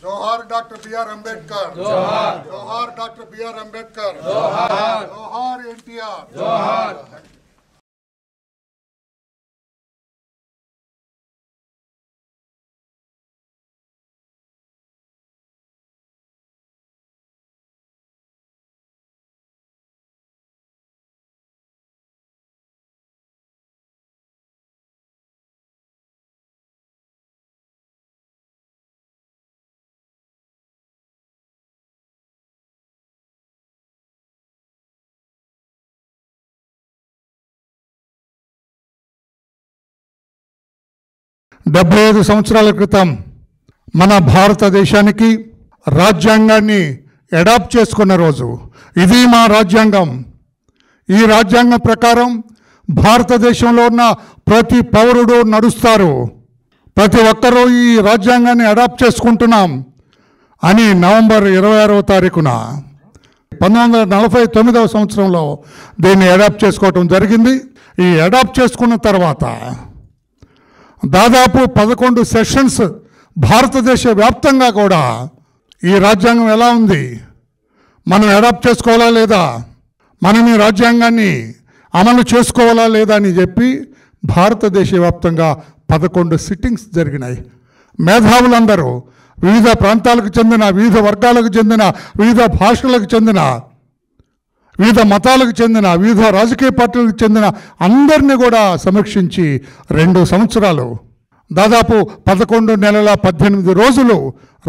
जोहार doctor B R. Ambedkar. जोहार जोहार डॉक्टर बी.आर. अंबेडकर। जोहार जोहार एनटीआर। जोहार। డెబ్బై 75 సంవత్సరాల క్రితం మన భారతదేశానికి రాజ్యాంగాన్ని అడాప్ట్ చేసుకున్న రోజు ఇది. మా రాజ్యాంగం. ఈ రాజ్యాంగం ప్రకారం భారతదేశంలో ఉన్న ప్రతి పౌరుడు నడుస్తారు. ప్రతి ఒక్కరూ ఈ రాజ్యాంగాన్ని అడాప్ట్ చేసుకుంటున్నాం అని నవంబర్ 26వ తారీఖున 1949వ సంవత్సరంలో దీన్ని అడాప్ట్ చేసుకోవటం జరిగింది. ఈ అడాప్ట్ చేసుకున్న తర్వాత దాదాపు 11 సెషన్స్ భారతదేశ వ్యాప్తంగా కూడా ఈ రాజ్యాంగం ఎలా ఉంది, మనం అడాప్ట్ చేసుకోవాలా లేదా, మనం ఈ రాజ్యాంగాన్ని అమలు చేసుకోవాలా లేదా అని చెప్పి భారతదేశ వ్యాప్తంగా 11 సిట్టింగ్స్ జరిగినాయి. మేధావులందరూ వివిధ ప్రాంతాలకు చెందిన, వివిధ వర్గాలకు చెందిన, వివిధ భాషలకు చెందిన, వివిధ మతాలకు చెందిన, వివిధ రాజకీయ పార్టీలకు చెందిన అందరినీ కూడా సమీక్షించి 2 సంవత్సరాలు దాదాపు 11 నెలల 18 రోజులు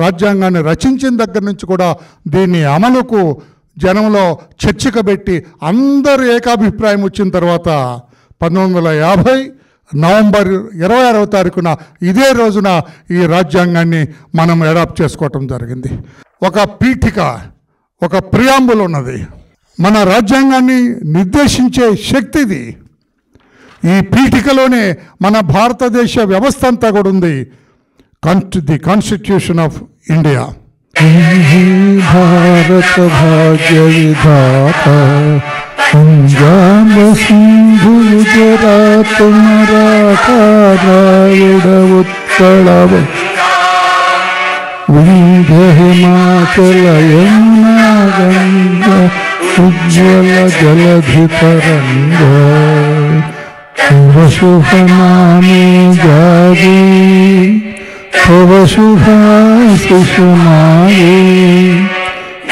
రాజ్యాంగాన్ని రచించిన దగ్గర నుంచి కూడా దీన్ని అమలుకు జనంలో చర్చకు పెట్టి అందరూ ఏకాభిప్రాయం వచ్చిన తర్వాత 1950 నవంబర్ 26వ తారీఖున ఇదే రోజున ఈ రాజ్యాంగాన్ని మనం అడాప్ట్ చేసుకోవటం జరిగింది. ఒక పీఠిక, ఒక ప్రియాంబుల్ ఉన్నది. మన రాజ్యాంగాన్ని నిర్దేశించే శక్తిది. ఈ పీఠికలోనే మన భారతదేశ వ్యవస్థ అంతా కూడా ఉంది. The constitution of India. భారత భాగ్య విధాత పంజాబ్ సింధు గుజరాత్ మరాఠా ద్రావిడ ఉత్కళ వింధ్య హిమాచల యమునా గంగా ఉజ్వల జలధి తరంగ తవ శుభ నామే జాగే తవ శుభాశిష మాగే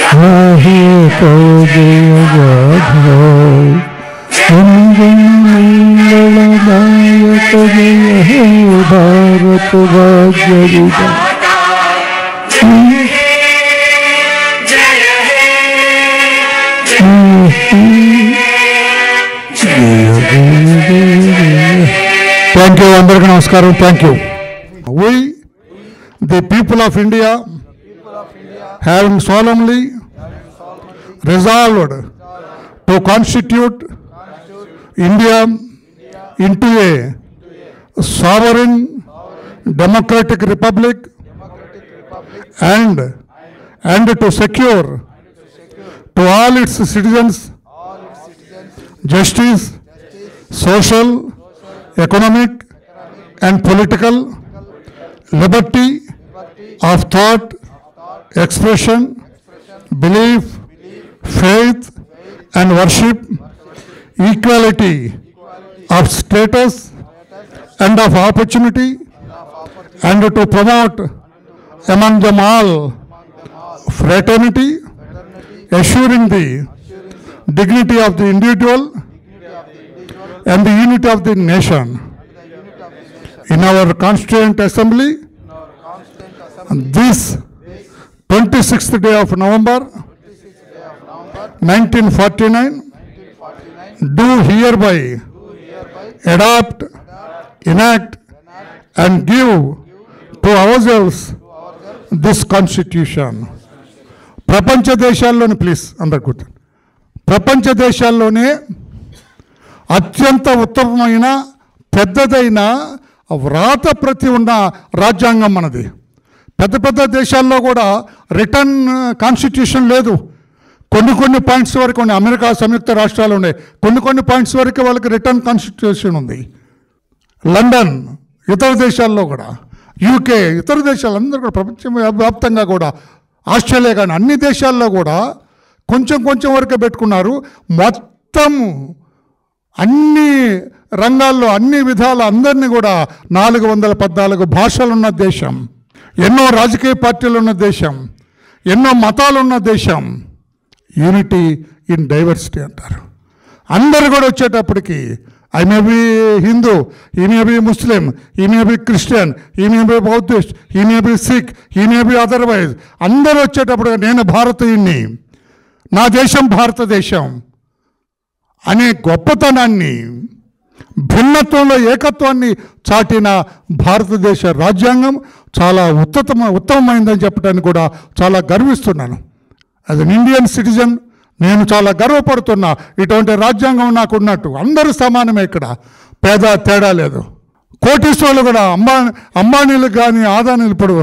గాహే తవ జయ గాథాయ్ జనగణ మంగళదాయక జయ హే భారత భాగ్య విధాత. Thank you. అందరికీ నమస్కారం. Thank you. We, the people of India, having solemnly resolved to constitute India into a sovereign democratic republic and to secure to all its citizens justice, social, economic and political liberty of thought, expression, belief, faith and worship, equality of status and of opportunity, and to promote among them all fraternity, assuring the dignity of the individual and the unity of the nation. In our Constituent Assembly, this 26th day of November 1949, do hereby adopt, enact and give to ourselves this Constitution. ప్రపంచ దేశాల్లోని please అందరు కూర్చోండి. ప్రపంచ దేశాల్లోనే అత్యంత ఉత్తమమైన పెద్దదైన వ్రాత ప్రతి ఉన్న రాజ్యాంగం మనది. పెద్ద పెద్ద దేశాల్లో కూడా రిటర్న్ కాన్స్టిట్యూషన్ లేదు. కొన్ని పాయింట్స్ వరకు ఉన్నాయి. అమెరికా సంయుక్త రాష్ట్రాలు ఉన్నాయి. కొన్ని పాయింట్స్ వరకు వాళ్ళకి రిటర్న్ కాన్స్టిట్యూషన్ ఉంది. లండన్, ఇతర దేశాల్లో కూడా యూకే, ఇతర దేశాలందరూ కూడా ప్రపంచవ్యాప్తంగా కూడా, ఆస్ట్రేలియా కానీ అన్ని దేశాల్లో కూడా కొంచెం కొంచెం వరకే పెట్టుకున్నారు. మొత్తం అన్ని రంగాల్లో అన్ని విధాల అందరినీ కూడా 414 భాషలున్న దేశం, ఎన్నో రాజకీయ పార్టీలు ఉన్న దేశం, ఎన్నో మతాలు ఉన్న దేశం. యూనిటీ ఇన్ డైవర్సిటీ అంటారు. అందరు కూడా వచ్చేటప్పటికి ఐ మే బి హిందూ, ఈ మే బి ముస్లిం, ఈ మే బి క్రిస్టియన్, ఈ మే బి బౌద్ధిస్ట్, ఈ మే బి సిక్, ఈ మే బి అదర్వైజ్, అందరూ వచ్చేటప్పుడు నేను భారతీయుణ్ణి, నా దేశం భారతదేశం అనే గొప్పతనాన్ని, భిన్నత్వంలో ఏకత్వాన్ని చాటిన భారతదేశ రాజ్యాంగం చాలా ఉత్తమమైందని చెప్పడానికి కూడా చాలా గర్విస్తున్నాను. యాజ్ అన్ ఇండియన్ సిటిజన్ నేను చాలా గర్వపడుతున్నా. ఇటువంటి రాజ్యాంగం నాకు ఉన్నట్టు. అందరూ సమానమే, ఇక్కడ పేద తేడా లేదు. కోటీశ్వరులు కూడా అంబానీలకు కానీ, ఆదానీలు, ఇప్పుడు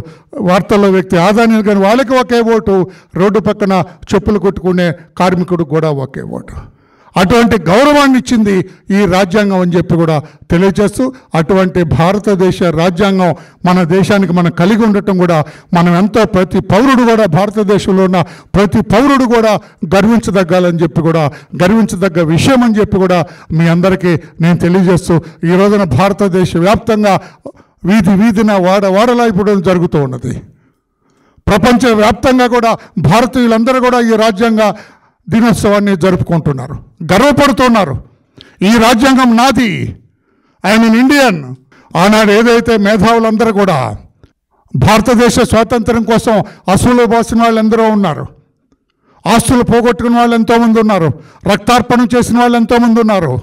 వార్తల్లో వ్యక్తి ఆదానీలు కానీ వాళ్ళకి ఒకే ఓటు, రోడ్డు పక్కన చెప్పులు కొట్టుకునే కార్మికుడికి కూడా ఒకే ఓటు. అటువంటి గౌరవాన్ని ఇచ్చింది ఈ రాజ్యాంగం అని చెప్పి కూడా తెలియజేస్తూ, అటువంటి భారతదేశ రాజ్యాంగం మన దేశానికి మనం కలిగి ఉండటం కూడా మనం ఎంతో, ప్రతి పౌరుడు కూడా, భారతదేశంలో ఉన్న ప్రతి పౌరుడు కూడా గర్వించదగ్గాలని చెప్పి కూడా, గర్వించదగ్గ విషయం అని చెప్పి కూడా మీ అందరికీ నేను తెలియజేస్తూ, ఈ రోజున భారతదేశ వ్యాప్తంగా వీధి వీధిన వాడలా ఇప్పుడు జరుగుతూ ఉన్నది. ప్రపంచవ్యాప్తంగా కూడా భారతీయులందరూ కూడా ఈ రాజ్యాంగ దినోత్సవాన్ని జరుపుకుంటున్నారు, గర్వపడుతున్నారు. ఈ రాజ్యాంగం నాది, ఐఎమ్ ఎన్ ఇండియన్. ఆనాడు ఏదైతే మేధావులందరూ కూడా భారతదేశ స్వాతంత్రం కోసం అసూలు బాసిన వాళ్ళు ఎందరో ఉన్నారు, ఆస్తులు పోగొట్టుకున్న వాళ్ళు ఎంతోమంది ఉన్నారు, రక్తార్పణం చేసిన వాళ్ళు ఎంతోమంది ఉన్నారు,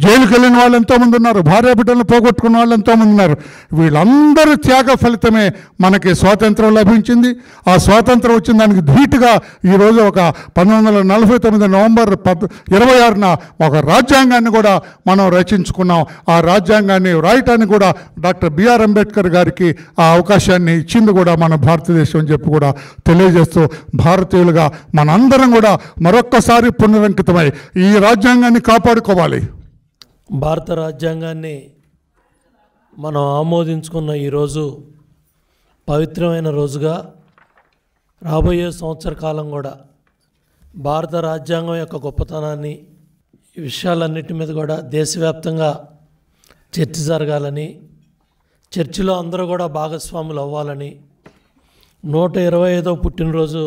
జైలుకి వెళ్ళిన వాళ్ళు ఎంతోమంది ఉన్నారు, భార్య బిడ్డలను పోగొట్టుకున్న వాళ్ళు ఎంతోమంది ఉన్నారు. వీళ్ళందరూ త్యాగ ఫలితమే మనకి స్వాతంత్రం లభించింది. ఆ స్వాతంత్రం వచ్చిన దానికి ధీటుగా ఈరోజు ఒక 1949 నవంబర్ 26న ఒక రాజ్యాంగాన్ని కూడా మనం రచించుకున్నాం. ఆ రాజ్యాంగాన్ని రాయటానికి కూడా డాక్టర్ బిఆర్ అంబేద్కర్ గారికి ఆ అవకాశాన్ని ఇచ్చింది కూడా మన భారతదేశం అని చెప్పి కూడా తెలియజేస్తూ, భారతీయులుగా మనందరం కూడా మరొక్కసారి పునరంకితమై ఈ రాజ్యాంగాన్ని కాపాడుకోవాలి. భారత రాజ్యాంగాన్ని మనం ఆమోదించుకున్న ఈరోజు పవిత్రమైన రోజుగా, రాబోయే సంవత్సర కాలం కూడా భారత రాజ్యాంగం యొక్క గొప్పతనాన్ని, ఈ విషయాలన్నిటి మీద కూడా దేశవ్యాప్తంగా చర్చ జరగాలని, చర్చిలో అందరూ కూడా భాగస్వాములు అవ్వాలని, 125వ పుట్టినరోజు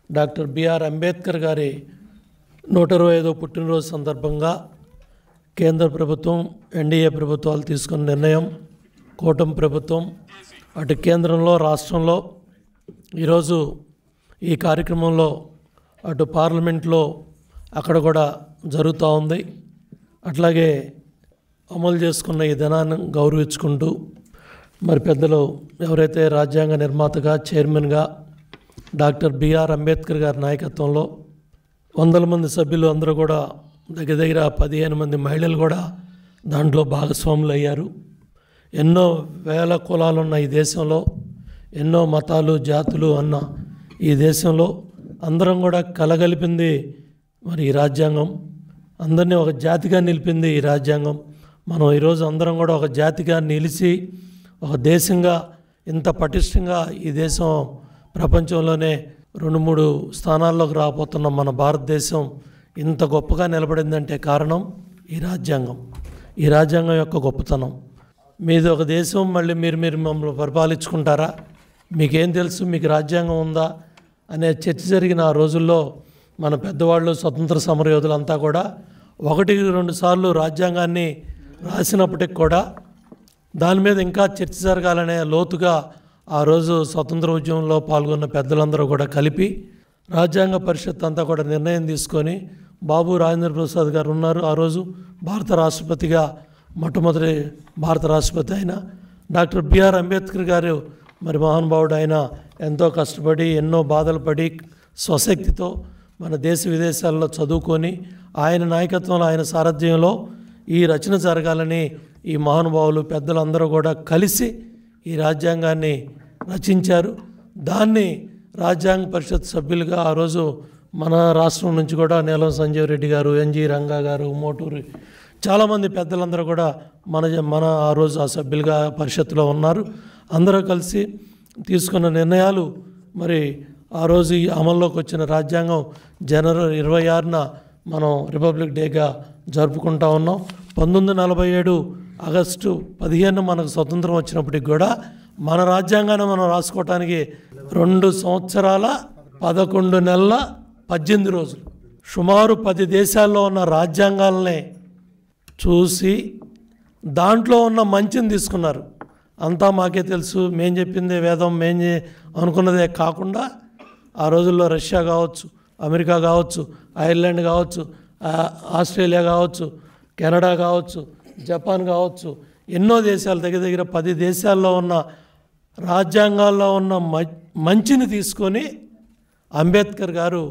డాక్టర్ బిఆర్ అంబేద్కర్ గారి 125వ పుట్టినరోజు సందర్భంగా కేంద్ర ప్రభుత్వం, ఎన్డీఏ ప్రభుత్వాలు తీసుకున్న నిర్ణయం, కూటమి ప్రభుత్వం అటు కేంద్రంలో, రాష్ట్రంలో ఈరోజు ఈ కార్యక్రమంలో అటు పార్లమెంట్లో అక్కడ కూడా జరుగుతూ ఉంది. అట్లాగే అమలు చేసుకున్న ఈ దినాన్ని గౌరవించుకుంటూ, మరి పెద్దలు ఎవరైతే రాజ్యాంగ నిర్మాతగా, చైర్మన్గా డాక్టర్ బిఆర్ అంబేద్కర్ గారి నాయకత్వంలో 100 మంది సభ్యులు అందరూ కూడా, దగ్గర 15 మంది మహిళలు కూడా దాంట్లో భాగస్వాములు అయ్యారు. ఎన్నో వేల కులాలున్న ఈ దేశంలో, ఎన్నో మతాలు, జాతులు అన్న ఈ దేశంలో అందరం కూడా కలగలిపింది మరి ఈ రాజ్యాంగం. అందరినీ ఒక జాతిగా నిలిపింది ఈ రాజ్యాంగం. మనం ఈరోజు అందరం కూడా ఒక జాతిగా నిలిచి, ఒక దేశంగా ఇంత పటిష్టంగా ఈ దేశం ప్రపంచంలోనే 2-3 స్థానాల్లోకి రాబోతున్న మన భారతదేశం ఇంత గొప్పగా నిలబడిందంటే కారణం ఈ రాజ్యాంగం, ఈ రాజ్యాంగం యొక్క గొప్పతనం. మీది ఒక దేశం, మళ్ళీ మీరు మమ్మల్ని పరిపాలించుకుంటారా, మీకేం తెలుసు, మీకు రాజ్యాంగం ఉందా అనే చర్చ జరిగిన ఆ రోజుల్లో మన పెద్దవాళ్ళు, స్వతంత్ర సమరయోధులంతా కూడా 1-2 సార్లు రాజ్యాంగాన్ని రాసినప్పటికి కూడా దాని మీద ఇంకా చర్చ జరగాలనే లోతుగా ఆ రోజు స్వతంత్ర ఉద్యమంలో పాల్గొన్న పెద్దలందరూ కూడా కలిపి రాజ్యాంగ పరిషత్ అంతా కూడా నిర్ణయం తీసుకొని, బాబు రాజేంద్ర ప్రసాద్ గారు ఉన్నారు ఆ రోజు భారత రాష్ట్రపతిగా, మొట్టమొదటి భారత రాష్ట్రపతి అయిన డాక్టర్ బిఆర్ అంబేద్కర్ గారు మరి మహానుభావుడు, ఆయన ఎంతో కష్టపడి, ఎన్నో బాధలు పడి, స్వశక్తితో మన దేశ విదేశాల్లో చదువుకొని, ఆయన నాయకత్వంలో, ఆయన సారథ్యంలో ఈ రచన జరగాలని ఈ మహానుభావులు పెద్దలందరూ కూడా కలిసి ఈ రాజ్యాంగాన్ని రచించారు. దాన్ని రాజ్యాంగ పరిషత్ సభ్యులుగా ఆ రోజు మన రాష్ట్రం నుంచి కూడా నీలం సంజీవ్ రెడ్డి గారు, ఎన్జి రంగా గారు, మోటూరి, చాలామంది పెద్దలందరూ కూడా మన ఆ రోజు ఆ సభ్యులుగా పరిషత్తులో ఉన్నారు. అందరూ కలిసి తీసుకున్న నిర్ణయాలు మరి ఆ రోజు ఈ అమల్లోకి వచ్చిన రాజ్యాంగం జనవరి 26న మనం రిపబ్లిక్ డేగా జరుపుకుంటా ఉన్నాం. 1947 ఆగస్టు 15 మనకు స్వతంత్రం వచ్చినప్పటికి కూడా మన రాజ్యాంగాన్ని మనం రాసుకోవటానికి 2 సంవత్సరాల 11 నెలల 18 రోజులు సుమారు 10 దేశాల్లో ఉన్న రాజ్యాంగాలనే చూసి దాంట్లో ఉన్న మంచిని తీసుకున్నారు. అంతా మాకే తెలుసు, మేం చెప్పిందే వేదం, అనుకున్నదే కాకుండా ఆ రోజుల్లో రష్యా కావచ్చు, అమెరికా కావచ్చు, ఐర్లాండ్ కావచ్చు, ఆస్ట్రేలియా కావచ్చు, కెనడా కావచ్చు, జపాన్ కావచ్చు, ఎన్నో దేశాలు దగ్గర 10 దేశాల్లో ఉన్న రాజ్యాంగాల్లో ఉన్న మంచిని తీసుకొని అంబేద్కర్ గారు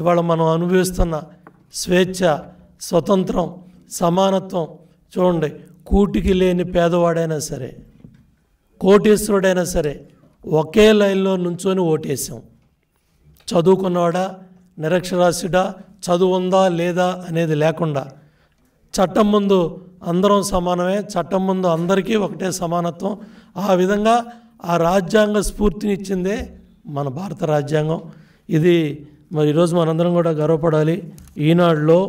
ఇవాళ మనం అనుభవిస్తున్న స్వేచ్ఛ, స్వతంత్రం, సమానత్వం చూడండి. కూటికి లేని పేదవాడైనా సరే, కోటీశ్వరుడైనా సరే ఒకే లైన్లో నుంచొని ఓటేసాం. చదువుకున్నవాడా, నిరక్షరాస్యుడా, చదువు ఉందా లేదా అనేది లేకుండా చట్టం ముందు అందరం సమానమే, చట్టం ముందు అందరికీ ఒకటే సమానత్వం. ఆ విధంగా ఆ రాజ్యాంగ స్ఫూర్తినిచ్చిందే మన భారత రాజ్యాంగం. ఇది మరి ఈరోజు మనందరం కూడా గర్వపడాలి. ఈనాడులో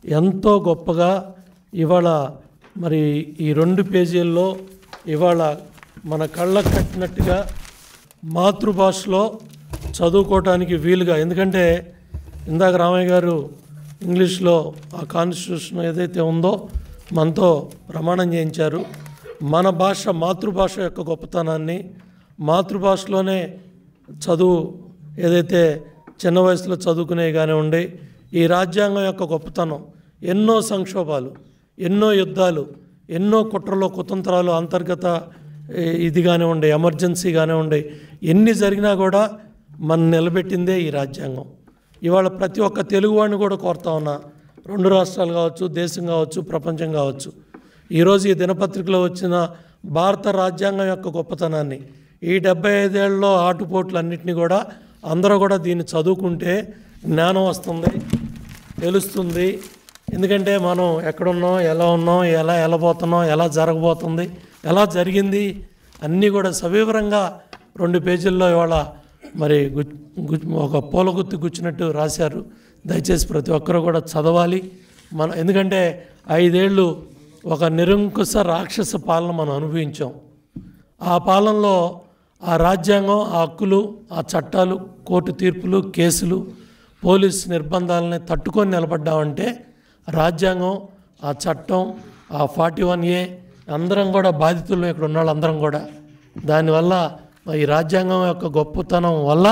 ఎంతో గొప్పగా ఇవాళ మరి ఈ 2 పేజీల్లో ఇవాళ మన కళ్ళకు కట్టినట్టుగా మాతృభాషలో చదువుకోవటానికి వీలుగా, ఎందుకంటే ఇందాక రామయ్య గారు ఇంగ్లీష్లో ఆ కాన్స్టిట్యూషన్ ఏదైతే ఉందో మనతో ప్రమాణం చేయించారు. మన భాష, మాతృభాష యొక్క గొప్పతనాన్ని, మాతృభాషలోనే చదువు ఏదైతే చిన్న వయసులో చదువుకునే కానివ్వండి, ఈ రాజ్యాంగం యొక్క గొప్పతనం, ఎన్నో సంక్షోభాలు, ఎన్నో యుద్ధాలు, ఎన్నో కుట్రలు, కుతంత్రాలు, అంతర్గత ఇది కానివ్వండి, ఎమర్జెన్సీ కానివ్వండి, ఎన్ని జరిగినా కూడా మనం నిలబెట్టిందే ఈ రాజ్యాంగం. ఇవాళ ప్రతి ఒక్క తెలుగువాడిని కూడా కోరుతా ఉన్నా, 2 రాష్ట్రాలు కావచ్చు, దేశం కావచ్చు, ప్రపంచం కావచ్చు, ఈరోజు ఈ దినపత్రికలో వచ్చిన భారత రాజ్యాంగం యొక్క గొప్పతనాన్ని, ఈ 75 ఏళ్ళలో ఆటుపోట్లన్నింటినీ కూడా అందరూ కూడా దీన్ని చదువుకుంటే జ్ఞానం వస్తుంది, తెలుస్తుంది. ఎందుకంటే మనం ఎక్కడున్నాం, ఎలా ఉన్నాం, ఎలా వెళ్ళబోతున్నాం, ఎలా జరగబోతుంది, ఎలా జరిగింది అన్నీ కూడా సవివరంగా 2 పేజీల్లో ఇవాళ మరి ఒక పూలగుత్తి గుచ్చినట్టు రాశారు. దయచేసి ప్రతి ఒక్కరూ కూడా చదవాలి. ఎందుకంటే 5 ఏళ్ళు ఒక నిరంకుశ రాక్షస పాలన మనం అనుభవించాం. ఆ పాలనలో ఆ రాజ్యాంగం, ఆ హక్కులు, ఆ చట్టాలు, కోర్టు తీర్పులు, కేసులు, పోలీస్ నిర్బంధాలని తట్టుకొని నిలబడ్డామంటే రాజ్యాంగం, ఆ చట్టం, ఆ 41A అందరం కూడా బాధితులు, ఇక్కడ ఉన్న వాళ్ళందరం కూడా దానివల్ల ఈ రాజ్యాంగం యొక్క గొప్పతనం వల్ల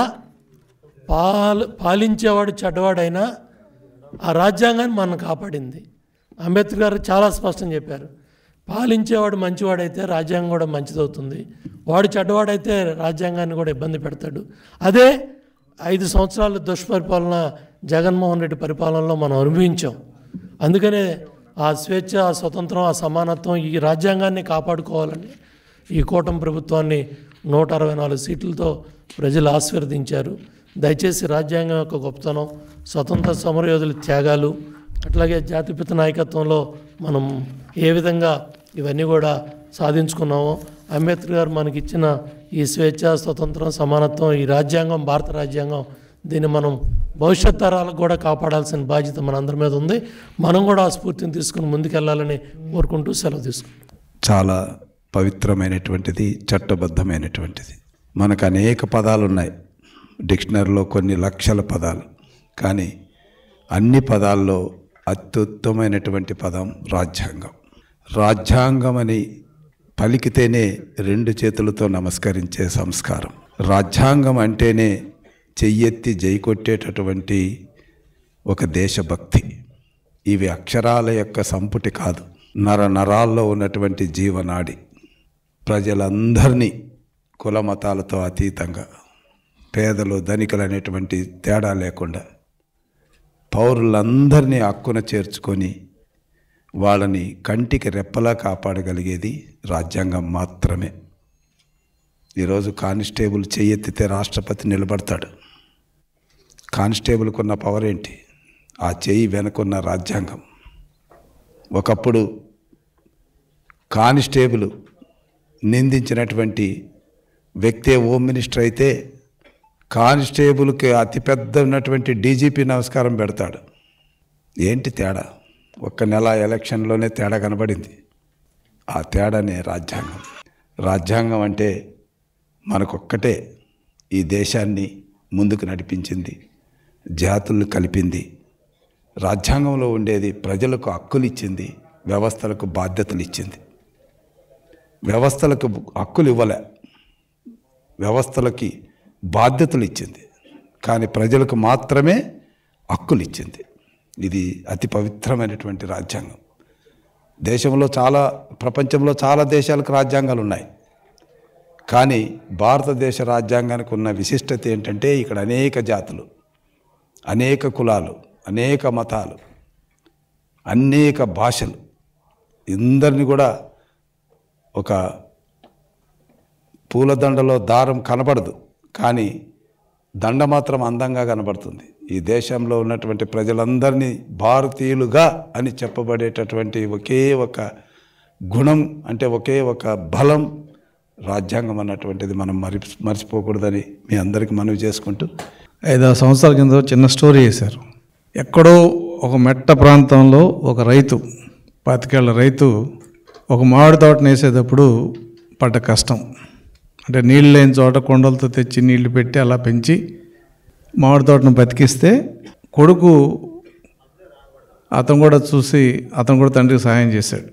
పాలించేవాడు చెడ్డవాడైనా ఆ రాజ్యాంగాన్ని మనం కాపాడింది. అంబేద్కర్ గారు చాలా స్పష్టం చెప్పారు, పాలించేవాడు మంచివాడైతే రాజ్యాంగం కూడా మంచిదవుతుంది, వాడు చెడ్డవాడైతే రాజ్యాంగాన్ని కూడా ఇబ్బంది పెడతాడు. అదే 5 సంవత్సరాల దుష్పరిపాలన జగన్మోహన్ రెడ్డి పరిపాలనలో మనం అనుభవించాం. అందుకనే ఆ స్వేచ్ఛ, ఆ స్వతంత్రం, ఆ సమానత్వం, ఈ రాజ్యాంగాన్ని కాపాడుకోవాలని ఈ కూటమి ప్రభుత్వాన్ని 164 సీట్లతో ప్రజలు ఆశీర్వదించారు. దయచేసి రాజ్యాంగం యొక్క గొప్పతనం, స్వతంత్ర సమరయోధుల త్యాగాలు, అట్లాగే జాతిపిత నాయకత్వంలో మనం ఏ విధంగా ఇవన్నీ కూడా సాధించుకున్నామో, అంబేద్కర్ గారు మనకిచ్చిన ఈ స్వేచ్ఛ, స్వతంత్రం, సమానత్వం, ఈ రాజ్యాంగం, భారత రాజ్యాంగం, దీన్ని మనం భవిష్యత్ తరాలకు కూడా కాపాడాల్సిన బాధ్యత మనందరి మీద ఉంది. మనం కూడా ఆ స్ఫూర్తిని తీసుకుని ముందుకెళ్లాలని కోరుకుంటూ సెలవు తీసుకుంటాం. చాలా పవిత్రమైనటువంటిది, చట్టబద్ధమైనటువంటిది. మనకు అనేక పదాలు ఉన్నాయి డిక్షనరీలో, కొన్ని లక్షల పదాలు. కానీ అన్ని పదాల్లో అత్యుత్తమైనటువంటి పదం రాజ్యాంగం. రాజ్యాంగం అని పలికితేనే 2 చేతులతో నమస్కరించే సంస్కారం. రాజ్యాంగం అంటేనే చెయ్యెత్తి జై కొట్టేటటువంటి ఒక దేశభక్తి. ఇవి అక్షరాల యొక్క సంపుటి కాదు, నరాల్లో ఉన్నటువంటి జీవనాడి. ప్రజలందరినీ కుల మతాలతో అతీతంగా, పేదలు ధనికులు అనేటువంటి తేడా లేకుండా పౌరులందరినీ హక్కున చేర్చుకొని వాళ్ళని కంటికి రెప్పలా కాపాడగలిగేది రాజ్యాంగం మాత్రమే. ఈరోజు కానిస్టేబుల్ చెయ్యెత్తితే రాష్ట్రపతి నిలబడతాడు. కానిస్టేబుల్కున్న పవర్ ఏంటి? ఆ చెయ్యి వెనుకున్న రాజ్యాంగం. ఒకప్పుడు కానిస్టేబుల్ నిందించినటువంటి వ్యక్తే హోమ్ మినిస్టర్ అయితే కానిస్టేబుల్కి అతిపెద్ద ఉన్నటువంటి డీజీపీ నమస్కారం పెడతాడు. ఏంటి తేడా? ఒక్క నెల ఎలక్షన్లోనే తేడా కనబడింది. ఆ తేడానే రాజ్యాంగం. రాజ్యాంగం అంటే మనకొక్కటే ఈ దేశాన్ని ముందుకు నడిపించింది, జాతులను కలిపింది. రాజ్యాంగంలో ఉండేది ప్రజలకు హక్కులు ఇచ్చింది, వ్యవస్థలకు బాధ్యతలు ఇచ్చింది. వ్యవస్థలకు హక్కులు ఇవ్వలే, వ్యవస్థలకి బాధ్యతలు ఇచ్చింది, కానీ ప్రజలకు మాత్రమే హక్కులు ఇచ్చింది. ఇది అతి పవిత్రమైనటువంటి రాజ్యాంగం. దేశంలో ప్రపంచంలో చాలా దేశాలకు రాజ్యాంగాలు ఉన్నాయి, కానీ భారతదేశ రాజ్యాంగానికి ఉన్న విశిష్టత ఏంటంటే ఇక్కడ అనేక జాతులు, అనేక కులాలు, అనేక మతాలు, అనేక భాషలు, అందరినీ కూడా ఒక పూలదండలో దారం కనబడదు, కానీ దండ మాత్రం అందంగా కనబడుతుంది. ఈ దేశంలో ఉన్నటువంటి ప్రజలందరినీ భారతీయులుగా అని చెప్పబడేటటువంటి ఒకే ఒక గుణం, అంటే ఒకే ఒక బలం రాజ్యాంగం అన్నటువంటిది మనం మర్చిపోకూడదని మీ అందరికీ మనవి చేసుకుంటూ, 5 సంవత్సరాల కింద చిన్న స్టోరీ వేశారు. ఎక్కడో ఒక మెట్ట ప్రాంతంలో ఒక రైతు, 25 ఏళ్ల రైతు, ఒక మామిడి తోటను వేసేటప్పుడు పడ్డ కష్టం. అంటే నీళ్ళు లేని చోట కొండలతో తెచ్చి నీళ్లు పెట్టి అలా పెంచి మామిడి తోటను బతికిస్తే కొడుకు అతను కూడా చూసి అతను కూడా తండ్రికి సహాయం చేశాడు.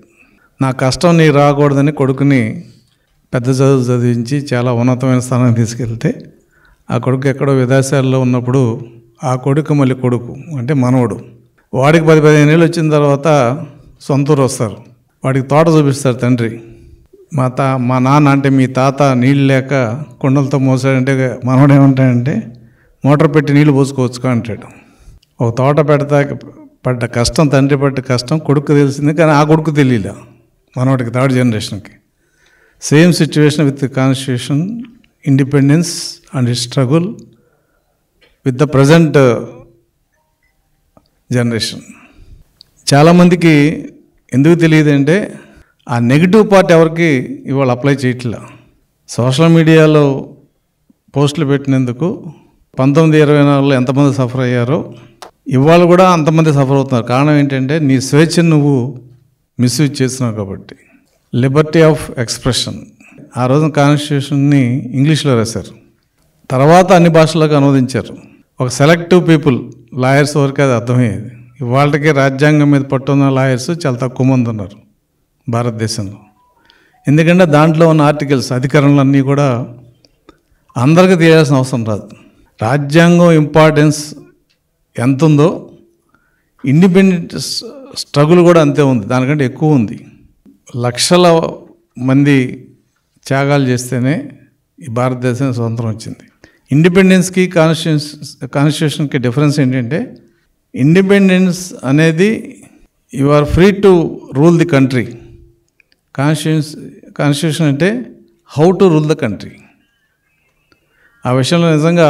నా కష్టం నీకు రాకూడదని కొడుకుని పెద్ద చదువు చదివించి చాలా ఉన్నతమైన స్థానానికి తీసుకెళ్తే ఆ కొడుకు ఎక్కడో విదేశాల్లో ఉన్నప్పుడు ఆ కొడుకు మళ్ళీ కొడుకు అంటే మనవడు, వాడికి 10-15 ఏళ్ళు వచ్చిన తర్వాత సొంతూరు వస్తారు. వాడికి తోట చూపిస్తారు తండ్రి. మా నాన్న అంటే మీ తాత నీళ్ళు లేక కొండలతో మోసాడంటే మనవడు ఏమంటాడంటే మోటార్ పెట్టి నీళ్ళు పోసుకోవచ్చు అంటాడు. ఒక తోట పడ్డ కష్టం, తండ్రి పడ్డ కష్టం కొడుకు తెలిసింది, కానీ ఆ కొడుకు తెలియలే మనవాడికి, 3rd జనరేషన్కి. Same situation with constitution, independence and struggle with the present generation. చాలామందికి ఎందుకు తెలియదు అంటే ఆ నెగిటివ్ పార్ట్ ఎవరికి ఇవాళ అప్లై చేయట్లా. సోషల్ మీడియాలో పోస్టులు పెట్టినందుకు 1924లో ఎంతమంది సఫర్ అయ్యారో ఇవాళ కూడా అంతమంది సఫర్ అవుతున్నారు. కారణం ఏంటంటే నీ స్వేచ్ఛను నువ్వు మిస్యూజ్ చేస్తున్నావు కాబట్టి. Liberty of expression. ఆ రోజున కాన్స్టిట్యూషన్ని ఇంగ్లీష్లో రాశారు, తర్వాత అన్ని భాషల్లోకి అనువదించారు. ఒక సెలెక్టివ్ పీపుల్, లాయర్స్ వరకు అది అర్థమయ్యేది. ఇవాళకి రాజ్యాంగం మీద పట్టున్న లాయర్స్ చాలా తక్కువ మంది ఉన్నారు భారతదేశంలో. ఎందుకంటే దాంట్లో ఉన్న ఆర్టికల్స్, అధికరణలన్నీ కూడా అందరికీ తెలియాల్సిన అవసరం రాదు. రాజ్యాంగం ఇంపార్టెన్స్ ఎంత ఉందో ఇండిపెండెంట్ స్ట్రగుల్ కూడా అంతే ఉంది, దానికంటే ఎక్కువ ఉంది. లక్షల మంది త్యాగాలు చేస్తేనే ఈ భారతదేశం స్వతంత్రం వచ్చింది. ఇండిపెండెన్స్కి కాన్స్టిట్యూషన్కి డిఫరెన్స్ ఏంటంటే ఇండిపెండెన్స్ అనేది you are free to rule the country. Constitution అంటే how to rule the country. ఆ విషయంలో నిజంగా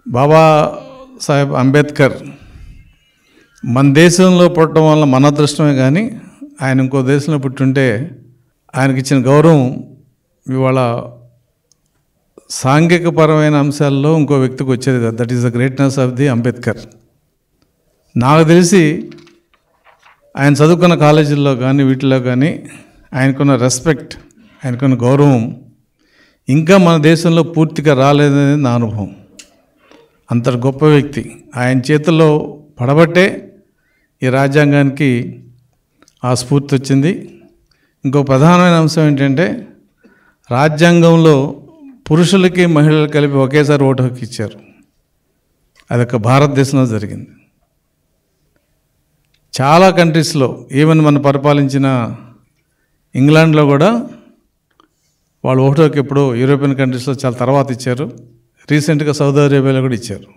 బాబా సాహెబ్ అంబేద్కర్ మన దేశంలో పుట్టడం వల్ల మన అదృష్టమే, కానీ ఆయన ఇంకో దేశంలో పుట్టుంటే ఆయనకి ఇచ్చిన గౌరవం ఇవాళ సాంఘికపరమైన అంశాల్లో ఇంకో వ్యక్తికి వచ్చేది కదా. That is the greatness of the Ambedkar. నాకు తెలిసి ఆయన చదువుకున్న కాలేజీల్లో కానీ వీటిలో కానీ ఆయనకున్న రెస్పెక్ట్, ఆయనకున్న గౌరవం ఇంకా మన దేశంలో పూర్తిగా రాలేదనేది నా అనుభవం. అంతటి గొప్ప వ్యక్తి. ఆయన చేతుల్లో పడబట్టే ఈ రాజ్యాంగానికి ఆ స్ఫూర్తి వచ్చింది. ఇంకో ప్రధానమైన అంశం ఏంటంటే రాజ్యాంగంలో పురుషులకి మహిళలు కలిపి ఒకేసారి ఓటు హక్కు ఇచ్చారు. అదొక భారతదేశంలో జరిగింది. చాలా కంట్రీస్లో, ఈవెన్ మనం పరిపాలించిన ఇంగ్లాండ్లో కూడా వాళ్ళు ఓటు హక్కు ఎప్పుడో యూరోపియన్ కంట్రీస్లో చాలా తర్వాత ఇచ్చారు. రీసెంట్గా సౌదీ అరేబియాలో కూడా ఇచ్చారు.